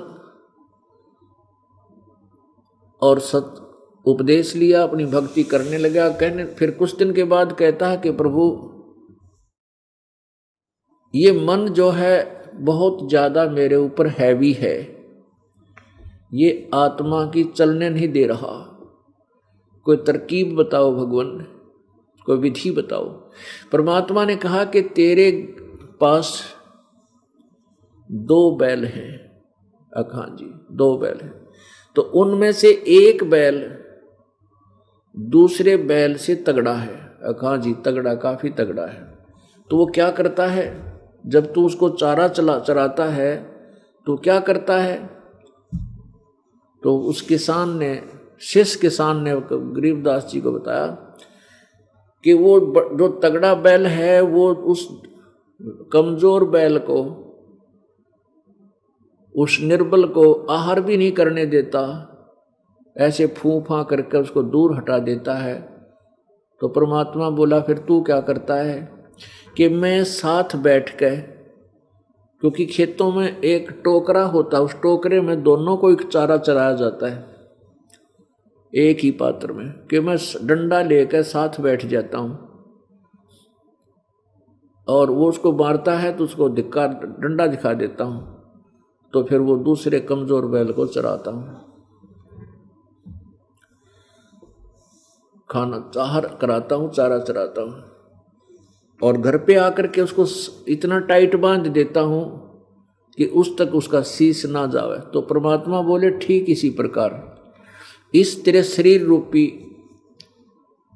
और सत उपदेश लिया, अपनी भक्ति करने लगा। कहने फिर कुछ दिन के बाद कहता है कि प्रभु, ये मन जो है बहुत ज्यादा मेरे ऊपर हैवी है, ये आत्मा की चलने नहीं दे रहा। कोई तरकीब बताओ भगवान, कोई विधि बताओ। परमात्मा ने कहा कि तेरे पास 2 बैल हैं। हाँ जी, 2 बैल हैं। तो उनमें से एक बैल दूसरे बैल से तगड़ा है। हाँ जी, तगड़ा, काफी तगड़ा है। तो वो क्या करता है, जब तू उसको चारा चराता है तो क्या करता है, तो उस किसान ने, शिष्य किसान ने गरीबदास जी को बताया कि वो जो तगड़ा बैल है वो उस कमजोर बैल को, उस निर्बल को आहार भी नहीं करने देता, ऐसे फूफा करके उसको दूर हटा देता है। तो परमात्मा बोला, फिर तू क्या करता है? कि मैं साथ बैठ के, क्योंकि खेतों में एक टोकरा होता है, उस टोकरे में दोनों को एक चारा चराया जाता है एक ही पात्र में, कि मैं डंडा लेकर साथ बैठ जाता हूं और वो उसको मारता है तो उसको डंडा दिखा देता हूं, तो फिर वो दूसरे कमजोर बैल को चराता हूं, खाना चाहर कराता हूं, चारा चराता हूं, और घर पे आकर के उसको इतना टाइट बांध देता हूं कि उस तक उसका शीश ना जावे। तो परमात्मा बोले, ठीक इसी प्रकार इस तेरे शरीर रूपी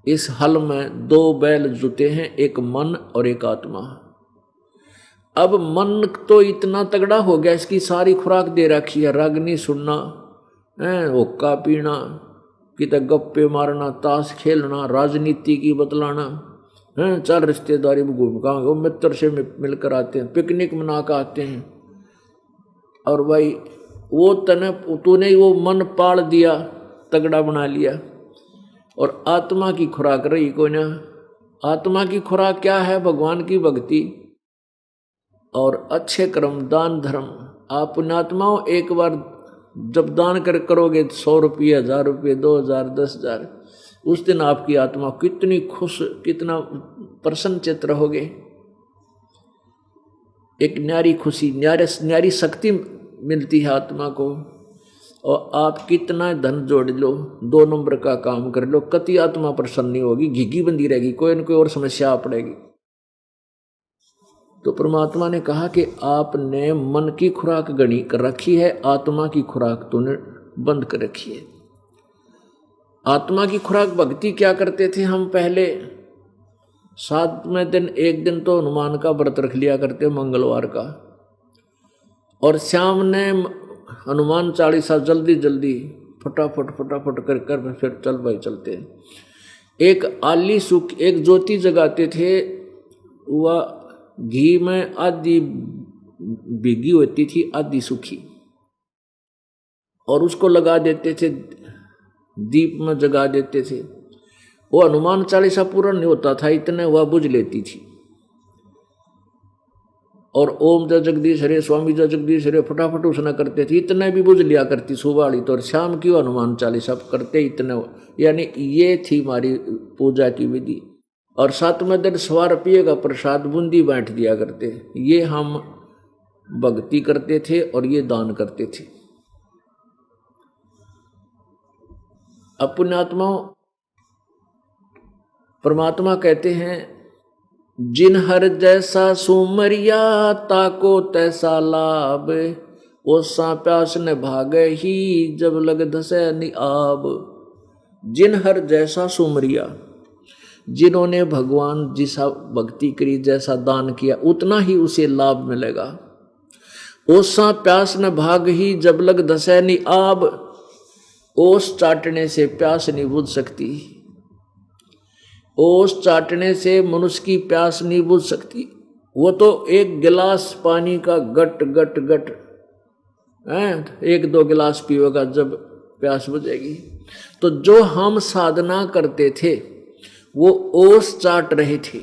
इस हल में 2 बैल जुटे हैं, एक मन और एक आत्मा। अब मन तो इतना तगड़ा हो गया, इसकी सारी खुराक दे रखी है, रागनी सुनना, हुक्का पीना, किते गप्पे मारना, ताश खेलना, राजनीति की बतलाना, चल रिश्तेदारी में घूम का, वो मित्र से मिलकर आते हैं, पिकनिक मना कर आते हैं। और भाई वो तूने वो मन पाल दिया, तगड़ा बना लिया, और आत्मा की खुराक रही कोई ना। आत्मा की खुराक क्या है? भगवान की भक्ति और अच्छे कर्म, दान धर्म। आप पुण्यात्माओं एक बार जब दान करोगे 100 रुपये, 1000 रुपये, 2000, 10,000, उस दिन आपकी आत्मा कितनी खुश, कितना प्रसन्न चित्त रहोगे। एक न्यारी खुशी, न्यारी शक्ति मिलती है आत्मा को। और आप कितना धन जोड़ लो, 2 नंबर का काम कर लो, कति आत्मा प्रसन्न नहीं होगी, घिघी बंदी रहेगी, कोई न कोई और समस्या आ पड़ेगी। तो परमात्मा ने कहा कि आपने मन की खुराक गणी कर रखी है, आत्मा की खुराक तूने बंद कर रखी है। आत्मा की खुराक भक्ति क्या करते थे हम पहले? 7वें दिन एक दिन तो हनुमान का व्रत रख लिया करते, मंगलवार का, और शाम ने हनुमान चालीसा जल्दी जल्दी फटाफट कर फिर चल भाई चलते। एक आली सूख एक ज्योति जगाते थे, वह घी में आधी भीगी होती थी आधी सूखी, और उसको लगा देते थे, दीप में जगा देते थे। वो हनुमान चालीसा पूरा नहीं होता था इतने वह बुझ लेती थी, और ओम जय जगदीश हरे स्वामी जय जगदीश हरे फटाफट उसने करते थे, इतने भी बुझ लिया करती सुबह वाली तो, और शाम की हनुमान चालीसा करते इतने। यानी ये थी हमारी पूजा की विधि। और 7वें दिन सवा रुपये का प्रसाद बूंदी बांट दिया करते। ये हम भक्ति करते थे और ये दान करते थे। अब पुण्यात्माओं, परमात्मा कहते हैं जिन हर जैसा सुमरिया ताको तैसा लाभ, ओसा प्यास न भागे ही जब लग धसे निआब। जिन हर जैसा सुमरिया, जिन्होंने भगवान जिसा भक्ति करी जैसा दान किया उतना ही उसे लाभ मिलेगा। ओसा प्यास न भाग ही जब लग धसे निआब, ओस चाटने से प्यास नहीं बुझ सकती, ओस चाटने से मनुष्य की प्यास नहीं बुझ सकती। वो तो एक गिलास पानी का गट गट गट 1-2 गिलास पीएगा जब प्यास बुझेगी। तो जो हम साधना करते थे वो ओस चाट रहे थे।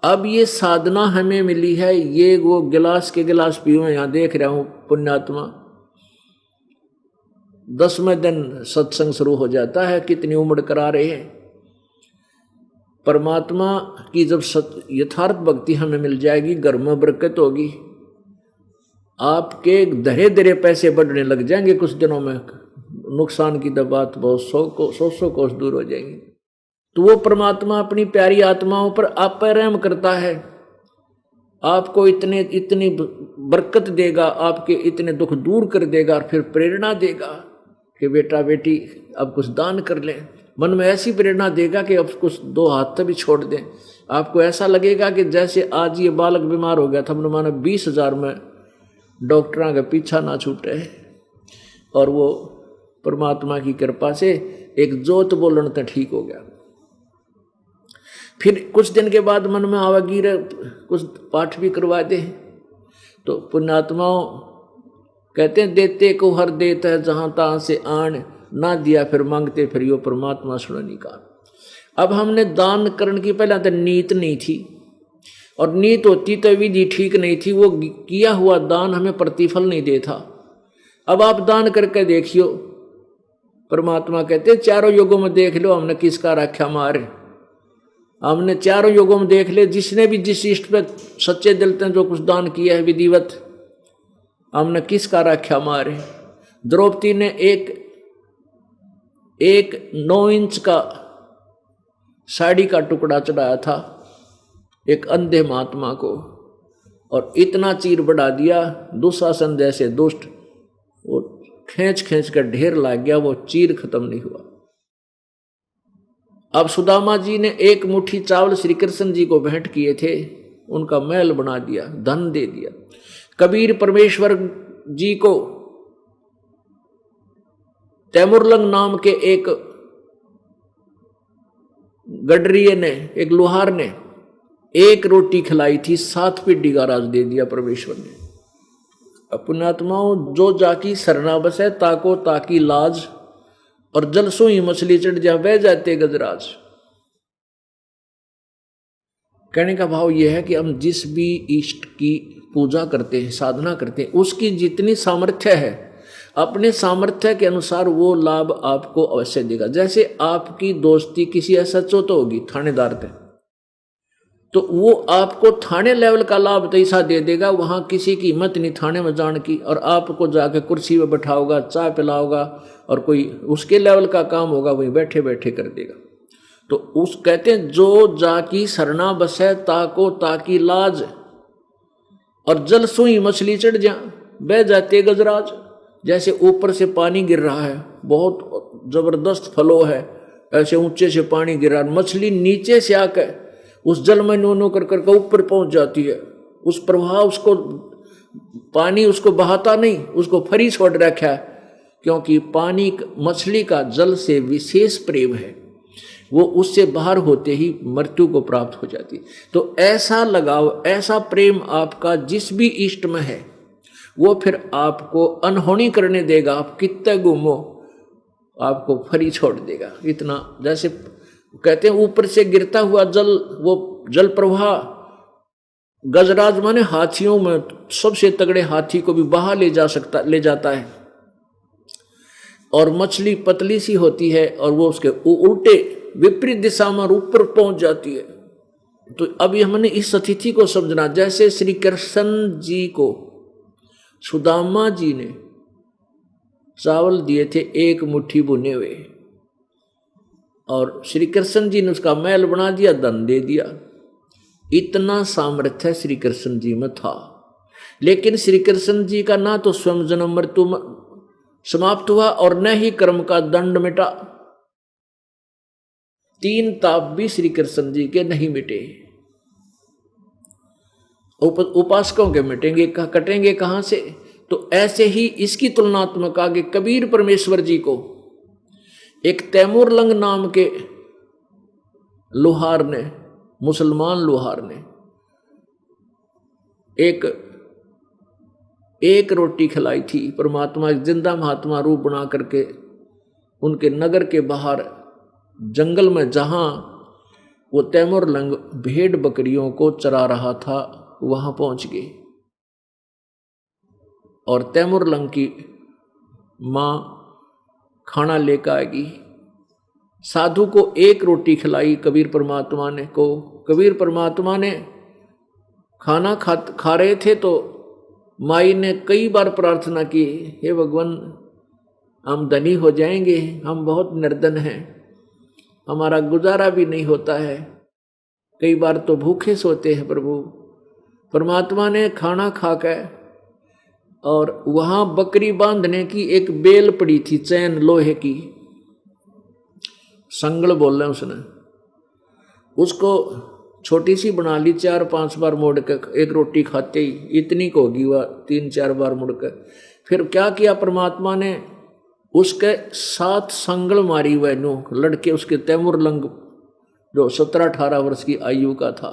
अब ये साधना हमें मिली है, ये वो गिलास के गिलास पीओ। यहाँ देख रहा हूँ पुण्यात्मा, 10वें दिन सत्संग शुरू हो जाता है, कितनी उम्र करा रहे हैं। परमात्मा की जब यथार्थ भक्ति हमें मिल जाएगी, घर में बरकत होगी, आपके धरे धरे पैसे बढ़ने लग जाएंगे कुछ दिनों में। नुकसान की तो बात बहुत 100 कोस दूर हो जाएंगी। तो वो परमात्मा अपनी प्यारी आत्माओं पर आप पर रहम करता है, आपको इतनी बरकत देगा, आपके इतने दुख दूर कर देगा, और फिर प्रेरणा देगा कि बेटा बेटी अब कुछ दान कर लें। मन में ऐसी प्रेरणा देगा कि अब कुछ 2 हाथ तक भी छोड़ दें। आपको ऐसा लगेगा कि जैसे आज ये बालक बीमार हो गया था, हमने माना 20,000 में डॉक्टरों का पीछा ना छूटे, और वो परमात्मा की कृपा से एक जोत बोलन तो ठीक हो गया। फिर कुछ दिन के बाद मन में आवागी कुछ पाठ भी करवा दे। तो पुण्यात्माओं कहते हैं देते को हर देता है जहाँ तहाँ से आन, ना दिया फिर मांगते फिर यो परमात्मा सुननी का। अब हमने दान करने की पहले तो नीत नहीं थी, और नीत होती तो विधि ठीक नहीं थी, वो किया हुआ दान हमें प्रतिफल नहीं देता। अब आप दान करके देखियो, परमात्मा कहते चारों युगों में देख लो हमने किसका रखा मारे। हमने चारों युगों में देख ले, जिसने भी जिस इष्ट पे सच्चे दिल से जो कुछ दान किया है विधिवत, हमने किसका रखा मारे। द्रौपदी ने एक 9 इंच का साड़ी का टुकड़ा चढ़ाया था एक अंधे महात्मा को, और इतना चीर बढ़ा दिया, दुशासन जैसे दुष्ट वो खींच खींच कर ढेर लाग गया, वो चीर खत्म नहीं हुआ। अब सुदामा जी ने 1 मुट्ठी चावल श्री कृष्ण जी को भेंट किए थे, उनका महल बना दिया, धन दे दिया। कबीर परमेश्वर जी को तैमुरलंग नाम के एक गडरिये ने, एक लोहार ने 1 रोटी खिलाई थी, 7 पीढ़ी का राज दे दिया परमेश्वर ने। पुण्यात्माओं जो जाकी सरना बसे ताको ताकी लाज, और जल सोई मछली चढ़ जा बह जाते गजराज। कहने का भाव यह है कि हम जिस भी इष्ट की पूजा करते हैं, साधना करते हैं, उसकी जितनी सामर्थ्य है अपने सामर्थ्य के अनुसार वो लाभ आपको अवश्य देगा। जैसे आपकी दोस्ती किसी एसएचओ तो होगी थानेदार पे, तो वो आपको थाने लेवल का लाभ तो ऐसा दे देगा, वहां किसी की हिम्मत नहीं थाने में जाने की, और आपको जाके कुर्सी पे बैठाओगा, चाय पिलाओगा, और कोई उसके लेवल का काम होगा वहीं बैठे बैठे कर देगा। तो उस कहते हैं जो जाकी सरना बसे ताको ताकी लाज, और जल सुई मछली चढ़ जा बह जाते गजराज। जैसे ऊपर से पानी गिर रहा है, बहुत जबरदस्त फ्लो है, ऐसे ऊंचे से पानी गिर रहा है, मछली नीचे से आकर उस जल में नो कर करके ऊपर पहुंच जाती है। उस प्रवाह उसको पानी उसको बहाता नहीं, उसको फरी छोड़ रखा है, क्योंकि पानी मछली का जल से विशेष प्रेम है, वो उससे बाहर होते ही मृत्यु को प्राप्त हो जाती। तो ऐसा लगाव, ऐसा प्रेम आपका जिस भी इष्ट में है, वो फिर आपको अनहोनी करने देगा। आप कितने घूमो आपको फरी छोड़ देगा। इतना जैसे कहते हैं ऊपर से गिरता हुआ जल, वो जल प्रवाह गजराज माने हाथियों में सबसे तगड़े हाथी को भी बहा ले जाता है। और मछली पतली सी होती है और वो उसके उल्टे विपरीत दिशा में ऊपर पहुंच जाती है। तो अभी हमने इस अतिथि को समझना, जैसे श्री कृष्ण जी को सुदामा जी ने चावल दिए थे 1 मुट्ठी भुने हुए, और श्री कृष्ण जी ने उसका महल बना दिया, धन दे दिया। इतना सामर्थ्य श्री कृष्ण जी में था। लेकिन श्री कृष्ण जी का ना तो स्वयं जन्म मृत्यु समाप्त हुआ और न ही कर्म का दंड मिटा। 3 ताप भी श्री कृष्ण जी के नहीं मिटे। उपासकों के मिटेंगे, कटेंगे कहां से? तो ऐसे ही इसकी तुलनात्मक आगे कबीर परमेश्वर जी को एक तैमूर लंग नाम के लोहार ने, मुसलमान लोहार ने एक रोटी खिलाई थी। परमात्मा एक जिंदा महात्मा रूप बना करके उनके नगर के बाहर जंगल में, जहां वो तैमूर लंग भेड़ बकरियों को चरा रहा था, वहां पहुंच गए। और तैमूर लंग की मां खाना लेकर आएगी। साधु को 1 रोटी खिलाई कबीर परमात्मा ने को। कबीर परमात्मा ने खाना खा रहे थे तो माई ने कई बार प्रार्थना की, हे भगवान हम धनी हो जाएंगे, हम बहुत निर्धन हैं, हमारा गुजारा भी नहीं होता है, कई बार तो भूखे सोते हैं प्रभु। परमात्मा ने खाना खाकर, और वहां बकरी बांधने की एक बेल पड़ी थी, चैन लोहे की, संगल बोल रहे उसने, उसको छोटी सी बना ली, 4-5 बार मोड़ कर, 1 रोटी खाते ही इतनी को होगी वह, 3-4 बार मुड़ कर। फिर क्या किया परमात्मा ने, उसके 7 संगल मारी वह नो लड़के, उसके तैमूर लंग जो 17-18 वर्ष की आयु का था,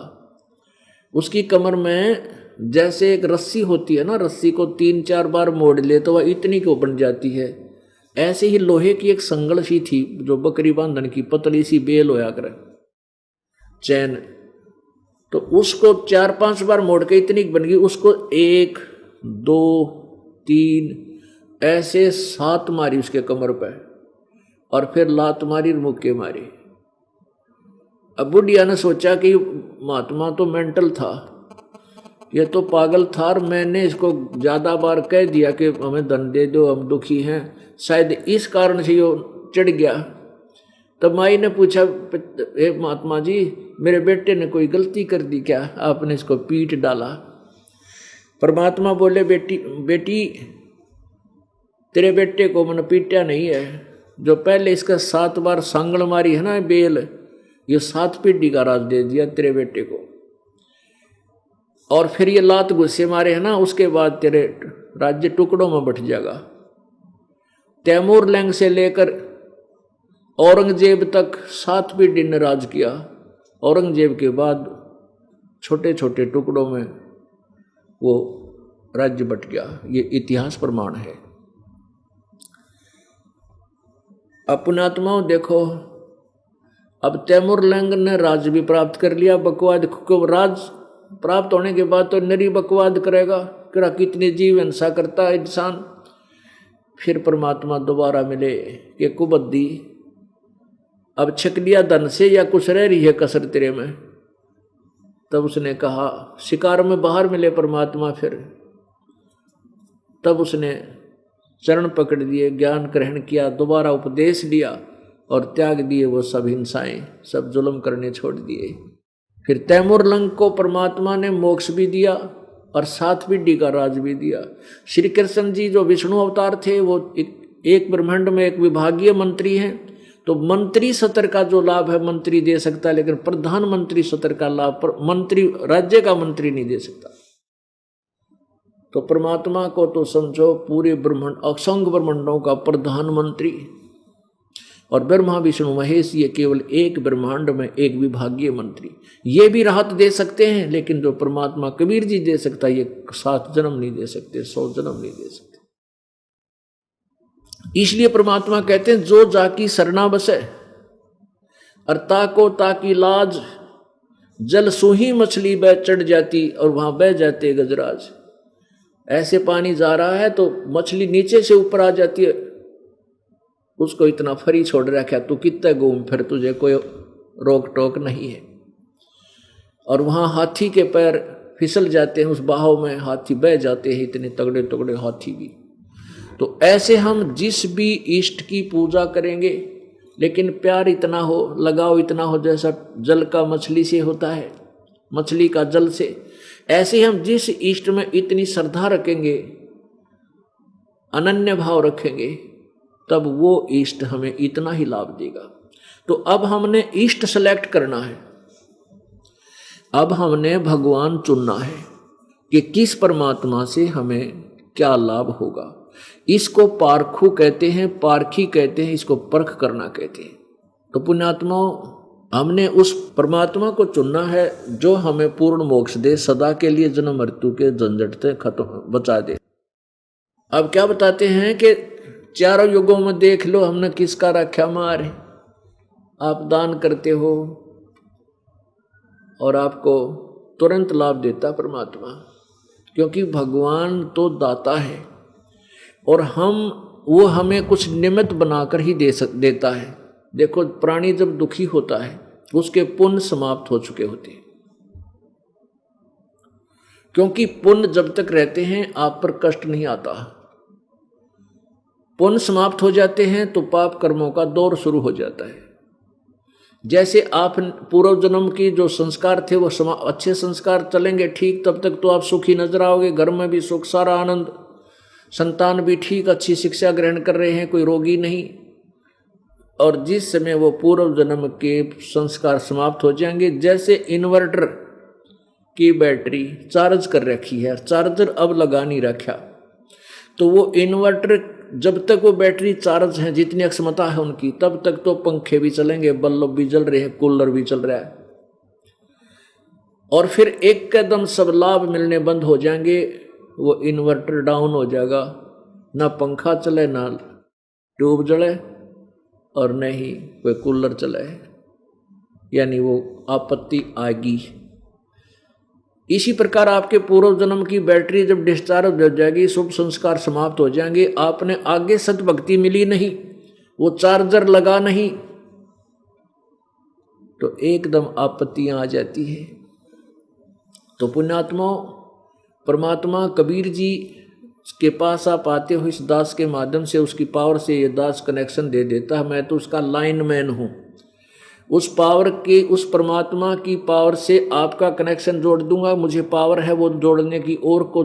उसकी कमर में जैसे एक रस्सी होती है ना, रस्सी को 3-4 बार मोड़ ले तो वह इतनी को बन जाती है। ऐसे ही लोहे की एक संगल सी थी जो बकरी बांधन की, पतली सी बेल होया करे चैन, तो उसको 4-5 बार मोड़ के इतनी बन गई। उसको 1, 2, 3 ऐसे 7 मारी उसके कमर पे, और फिर लात मारी, मुक्के मारी। अब बुढ़िया ने सोचा कि महात्मा तो मेंटल था, ये तो पागल था, और मैंने इसको ज्यादा बार कह दिया कि हमें धन दे दो, हम दुखी हैं, शायद इस कारण से यो चढ़ गया। तब माई ने पूछा, हे महात्मा जी मेरे बेटे ने कोई गलती कर दी क्या, आपने इसको पीट डाला? परमात्मा बोले, बेटी तेरे बेटे को मैंने पीटा नहीं है, जो पहले इसका 7 बार सांगल मारी है ना बेल, ये 7 पीढ़ी का राज दे दिया तेरे बेटे को, और फिर ये लात गुस्से मारे है ना, उसके बाद तेरे राज्य टुकड़ों में बट जाएगा। तैमूर लंग से लेकर औरंगजेब तक 7 पीढ़ी ने राज किया। औरंगजेब के बाद छोटे छोटे टुकड़ों में वो राज्य बट गया, ये इतिहास प्रमाण है। अपनात्माओं देखो, अब तैमूर लंग ने राज भी प्राप्त कर लिया, बकवाद को राज प्राप्त होने के बाद तो नरी बकवाद करेगा, क्या कितनी जीव हिंसा करता है इंसान। फिर परमात्मा दोबारा मिले कि कुबद्दी अब छक लिया धन से, या कुछ रह रही है कसर तेरे में? तब उसने कहा, शिकार में बाहर मिले परमात्मा, फिर तब उसने चरण पकड़ दिए, ज्ञान ग्रहण किया, दोबारा उपदेश दिया और त्याग दिए वो सब हिंसाएं, सब जुल्म करने छोड़ दिए। फिर तैमूर लंग को परमात्मा ने मोक्ष भी दिया और 7 पीढ़ी का राज भी दिया। श्री कृष्ण जी जो विष्णु अवतार थे वो एक ब्रह्मांड में एक विभागीय मंत्री हैं, तो मंत्री सत्र का जो लाभ है मंत्री दे सकता है, लेकिन प्रधानमंत्री सत्र का लाभ मंत्री राज्य का मंत्री नहीं दे सकता। तो परमात्मा को तो समझो पूरे ब्रह्मांड असंख्य ब्रह्मांडों का प्रधानमंत्री, और ब्रह्मा विष्णु महेश ये केवल एक ब्रह्मांड में एक विभागीय मंत्री, ये भी राहत दे सकते हैं। लेकिन जो परमात्मा कबीर जी दे सकता है ये 7 जन्म नहीं दे सकते, 100 जन्म नहीं दे सकते। इसलिए परमात्मा कहते हैं जो जाकी सरना बसे और ताको ताकी लाज, जल सूही मछली बह चढ़ जाती और वहां बह जाते गजराज। ऐसे पानी जा रहा है तो मछली नीचे से ऊपर आ जाती है, उसको इतना फरी छोड़ रखा तू कितने घूम फिर, तुझे कोई रोक टोक नहीं है। और वहां हाथी के पैर फिसल जाते हैं, उस बहाव में हाथी बह जाते हैं, इतने तगड़े तगड़े हाथी भी। तो ऐसे हम जिस भी इष्ट की पूजा करेंगे, लेकिन प्यार इतना हो, लगाव इतना हो, जैसा जल का मछली से होता है, मछली का जल से, ऐसे हम जिस इष्ट में इतनी श्रद्धा रखेंगे, अनन्य भाव रखेंगे, तब वो इष्ट हमें इतना ही लाभ देगा। तो अब हमने इष्ट सेलेक्ट करना है, अब हमने भगवान चुनना है कि किस परमात्मा से हमें क्या लाभ होगा। इसको पारखू कहते हैं, पारखी कहते हैं, इसको परख करना कहते हैं। तो पुण्यात्माओं, हमने उस परमात्मा को चुनना है जो हमें पूर्ण मोक्ष दे, सदा के लिए जन्म मृत्यु के झंझट से खत्म बचा दे। अब क्या बताते हैं कि चारों युगों में देख लो हमने किसका रखा मार है। आप दान करते हो और आपको तुरंत लाभ देता परमात्मा, क्योंकि भगवान तो दाता है और वो हमें कुछ निमित्त बनाकर ही देता है। देखो प्राणी जब दुखी होता है उसके पुण्य समाप्त हो चुके होते हैं, क्योंकि पुण्य जब तक रहते हैं आप पर कष्ट नहीं आता। पुण्य समाप्त हो जाते हैं तो पाप कर्मों का दौर शुरू हो जाता है। जैसे आप पूर्व जन्म की जो संस्कार थे वो अच्छे संस्कार चलेंगे ठीक, तब तक तो आप सुखी नजर आओगे, घर में भी सुख, सारा आनंद, संतान भी ठीक, अच्छी शिक्षा ग्रहण कर रहे हैं, कोई रोगी नहीं। और जिस समय वो पूर्व जन्म के संस्कार समाप्त हो जाएंगे, जैसे इन्वर्टर की बैटरी चार्ज कर रखी है, चार्जर अब लगा नहीं रखा, तो वो इन्वर्टर जब तक वो बैटरी चार्ज है, जितनी क्षमता है उनकी, तब तक तो पंखे भी चलेंगे, बल्ब भी जल रहे हैं, कूलर भी चल रहा है। और फिर एक कदम सब लाभ मिलने बंद हो जाएंगे, वो इन्वर्टर डाउन हो जाएगा, ना पंखा चले, ना ट्यूब जले, और न ही कोई कूलर चले, यानी वो आपत्ति आएगी। इसी प्रकार आपके पूर्व जन्म की बैटरी जब डिस्चार्ज हो जाएगी, शुभ संस्कार समाप्त हो जाएंगे, आपने आगे सद्भक्ति मिली नहीं, वो चार्जर लगा नहीं, तो एकदम आपत्तियां आ जाती है। तो पुण्यात्मा, परमात्मा कबीर जी के पास आप आते हो इस दास के माध्यम से, उसकी पावर से ये दास कनेक्शन दे देता है। मैं तो उसका लाइनमैन हूँ, उस पावर के, उस परमात्मा की पावर से आपका कनेक्शन जोड़ दूंगा। मुझे पावर है वो जोड़ने की, और को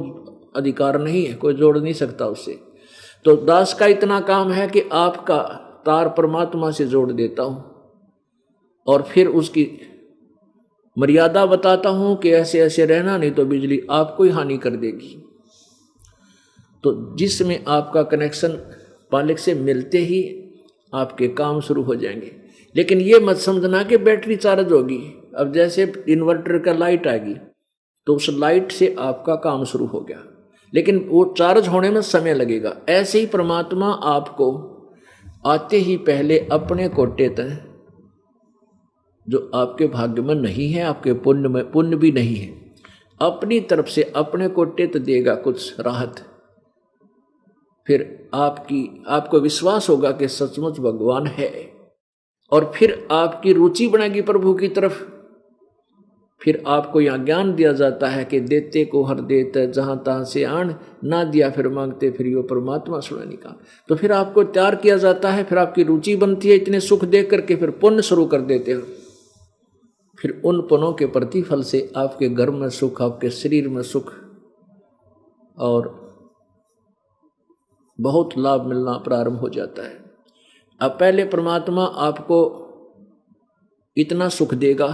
अधिकार नहीं है, कोई जोड़ नहीं सकता उससे। तो दास का इतना काम है कि आपका तार परमात्मा से जोड़ देता हूँ, और फिर उसकी मर्यादा बताता हूँ कि ऐसे ऐसे रहना, नहीं तो बिजली आपको ही हानि कर देगी। तो जिसमें आपका कनेक्शन मालिक से मिलते ही आपके काम शुरू हो जाएंगे। लेकिन ये मत समझना कि बैटरी चार्ज होगी, अब जैसे इन्वर्टर का लाइट आएगी तो उस लाइट से आपका काम शुरू हो गया, लेकिन वो चार्ज होने में समय लगेगा। ऐसे ही परमात्मा आपको आते ही पहले अपने कोटे तक, जो आपके भाग्य में नहीं है, आपके पुण्य में, पुण्य भी नहीं है, अपनी तरफ से अपने कोटे तक देगा कुछ राहत। फिर आपको विश्वास होगा कि सचमुच भगवान है, और फिर आपकी रुचि बनेगी प्रभु की तरफ। फिर आपको यहाँ ज्ञान दिया जाता है कि देते को हर देते जहाँ तहाँ से आन, ना दिया फिर मांगते फिर यो परमात्मा सुना निकाल। तो फिर आपको तैयार किया जाता है, फिर आपकी रुचि बनती है, इतने सुख देख करके फिर पुण्य शुरू कर देते हो। फिर उन पुण्यों के प्रतिफल से आपके घर में सुख, आपके शरीर में सुख, और बहुत लाभ मिलना प्रारंभ हो जाता है। अब पहले परमात्मा आपको इतना सुख देगा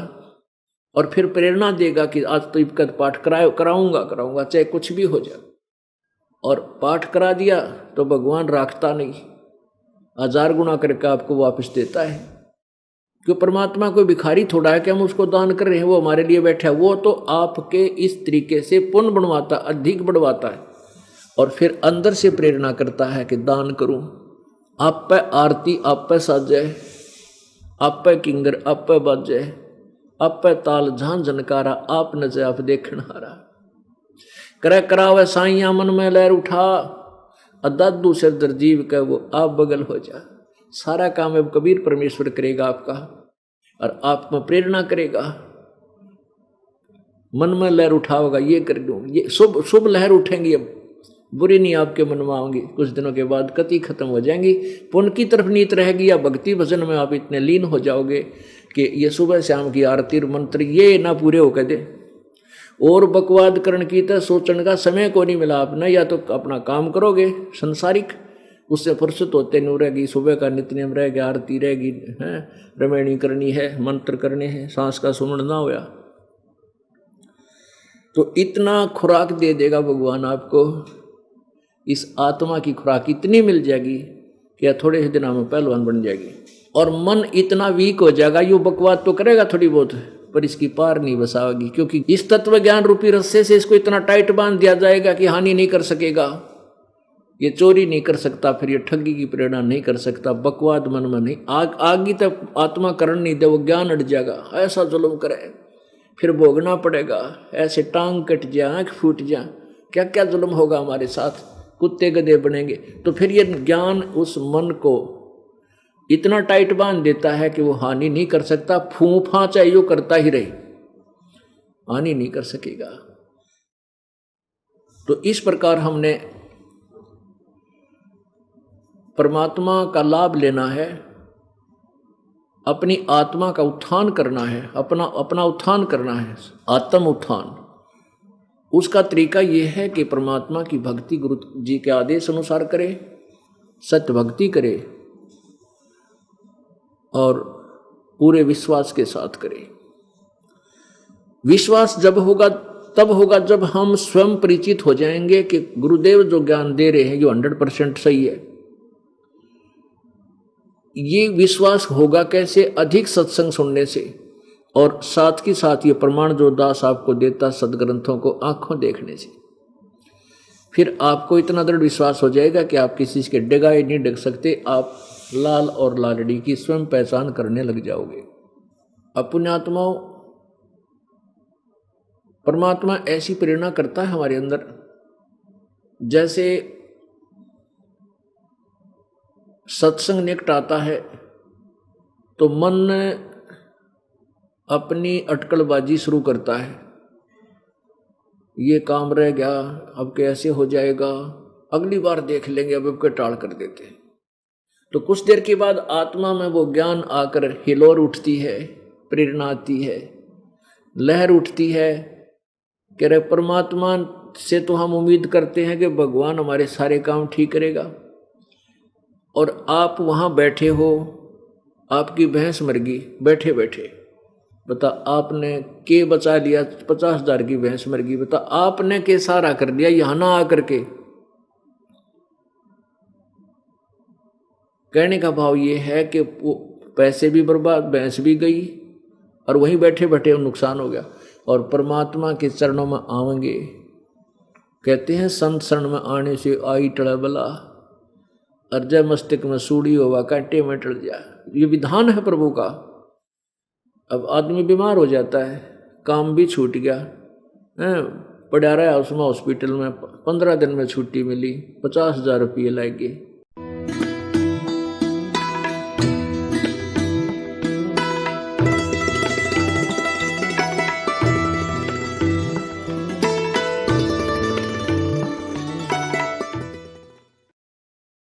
और फिर प्रेरणा देगा कि आज तो इसका पाठ कराऊंगा चाहे कुछ भी हो जाए, और पाठ करा दिया तो भगवान राखता नहीं, 1000 गुना करके आपको वापस देता है। क्यों? परमात्मा कोई भिखारी थोड़ा है कि हम उसको दान कर रहे हैं, वो हमारे लिए बैठा है। वो तो आपके इस तरीके से पुण्य बनवाता, अधिक बढ़वाता है, और फिर अंदर से प्रेरणा करता है कि दान करूं। आप पे आरती आप पे साजे, आप पे किंगर आप पे बाजे, आप पे ताल झां झनकारा, आप नजे आप देखण हारा। करे करावे साइया मन में लहर उठा, अदादू से दरजीव के वो आप बगल हो जा। सारा काम अब कबीर परमेश्वर करेगा आपका, और आप में प्रेरणा करेगा, मन में लहर उठाओगा, ये कर दूँ, ये शुभ लहर उठेंगी। अब बुरी नहीं आपके मन में आऊंगी, कुछ दिनों के बाद कति खत्म हो जाएंगी। पुण्य की तरफ नीत रहेगी, या भक्ति भजन में आप इतने लीन हो जाओगे कि ये सुबह शाम की आरती मंत्र ये ना पूरे हो दे। और बकवाद करण की तो सोचने का समय को नहीं मिला आपने, या तो अपना काम करोगे संसारिक, उससे फुर्सत होते नहीं रहेगी। सुबह का नित्यनेम रहेगा, आरती रहेगी, है रमैणी करनी है, मंत्र करने हैं, सांस का सुमरण ना होया तो इतना खुराक दे देगा भगवान आपको। इस आत्मा की खुराक इतनी मिल जाएगी कि थोड़े ही दिनों में पहलवान बन जाएगी। और मन इतना वीक हो जाएगा, यूँ बकवाद तो करेगा थोड़ी बहुत, पर इसकी पार नहीं बसाओगी, क्योंकि इस तत्व ज्ञान रूपी रस्से से इसको इतना टाइट बांध दिया जाएगा कि हानि नहीं कर सकेगा, ये चोरी नहीं कर सकता, फिर ये ठगी की प्रेरणा नहीं कर सकता, बकवाद मन में नहीं। आगे तक आत्मा करण नहीं दे, वो ज्ञान अट जाएगा। ऐसा जुल्म करे फिर भोगना पड़ेगा, ऐसे टांग कट जाए, आँख फूट जाए, क्या क्या जुल्म होगा हमारे साथ, कुत्ते गधे बनेंगे। तो फिर ये ज्ञान उस मन को इतना टाइट बांध देता है कि वो हानि नहीं कर सकता, फूफा चाहे यो करता ही रहे, हानि नहीं कर सकेगा। तो इस प्रकार हमने परमात्मा का लाभ लेना है, अपनी आत्मा का उत्थान करना है, अपना उत्थान करना है, आत्म उत्थान। उसका तरीका यह है कि परमात्मा की भक्ति गुरु जी के आदेश अनुसार करे, सत्य भक्ति करे और पूरे विश्वास के साथ करे। विश्वास जब होगा तब होगा जब हम स्वयं परिचित हो जाएंगे कि गुरुदेव जो ज्ञान दे रहे हैं जो 100% सही है। ये विश्वास होगा कैसे? अधिक सत्संग सुनने से, और साथ ही साथ ये प्रमाण जो दास आपको देता सदग्रंथों को आंखों देखने से। फिर आपको इतना दृढ़ विश्वास हो जाएगा कि आप किसी के डगाए नहीं डग सकते, आप लाल और लालड़ी की स्वयं पहचान करने लग जाओगे। अब पुण्यात्माओं, परमात्मा ऐसी प्रेरणा करता है हमारे अंदर, जैसे सत्संग निकट आता है तो मन अपनी अटकलबाजी शुरू करता है, ये काम रह गया, अब कैसे हो जाएगा, अगली बार देख लेंगे, अब के टाल कर देते हैं। तो कुछ देर के बाद आत्मा में वो ज्ञान आकर हिलोर उठती है, प्रेरणा आती है, लहर उठती है कि रे परमात्मा से तो हम उम्मीद करते हैं कि भगवान हमारे सारे काम ठीक करेगा, और आप वहाँ बैठे हो, आपकी भैंस मर गई बैठे बैठे, बता आपने के बचा लिया, 50,000 की भैंस मर गई, बता आपने के सारा कर दिया यहाँ ना आकर के। कहने का भाव ये है कि वो पैसे भी बर्बाद, भैंस भी गई, और वहीं बैठे बैठे नुकसान हो गया। और परमात्मा के चरणों में आवेंगे, कहते हैं संत शरण में आने से आई टड़ा बला, अर्जय मस्तिष्क में सूड़ी होगा कांटे में टल जा। ये विधान है प्रभु का। अब आदमी बीमार हो जाता है, काम भी छूट गया, पड़ा रहा उसमें हॉस्पिटल में, 15 दिन में छुट्टी मिली, 50,000 रुपये लग गए,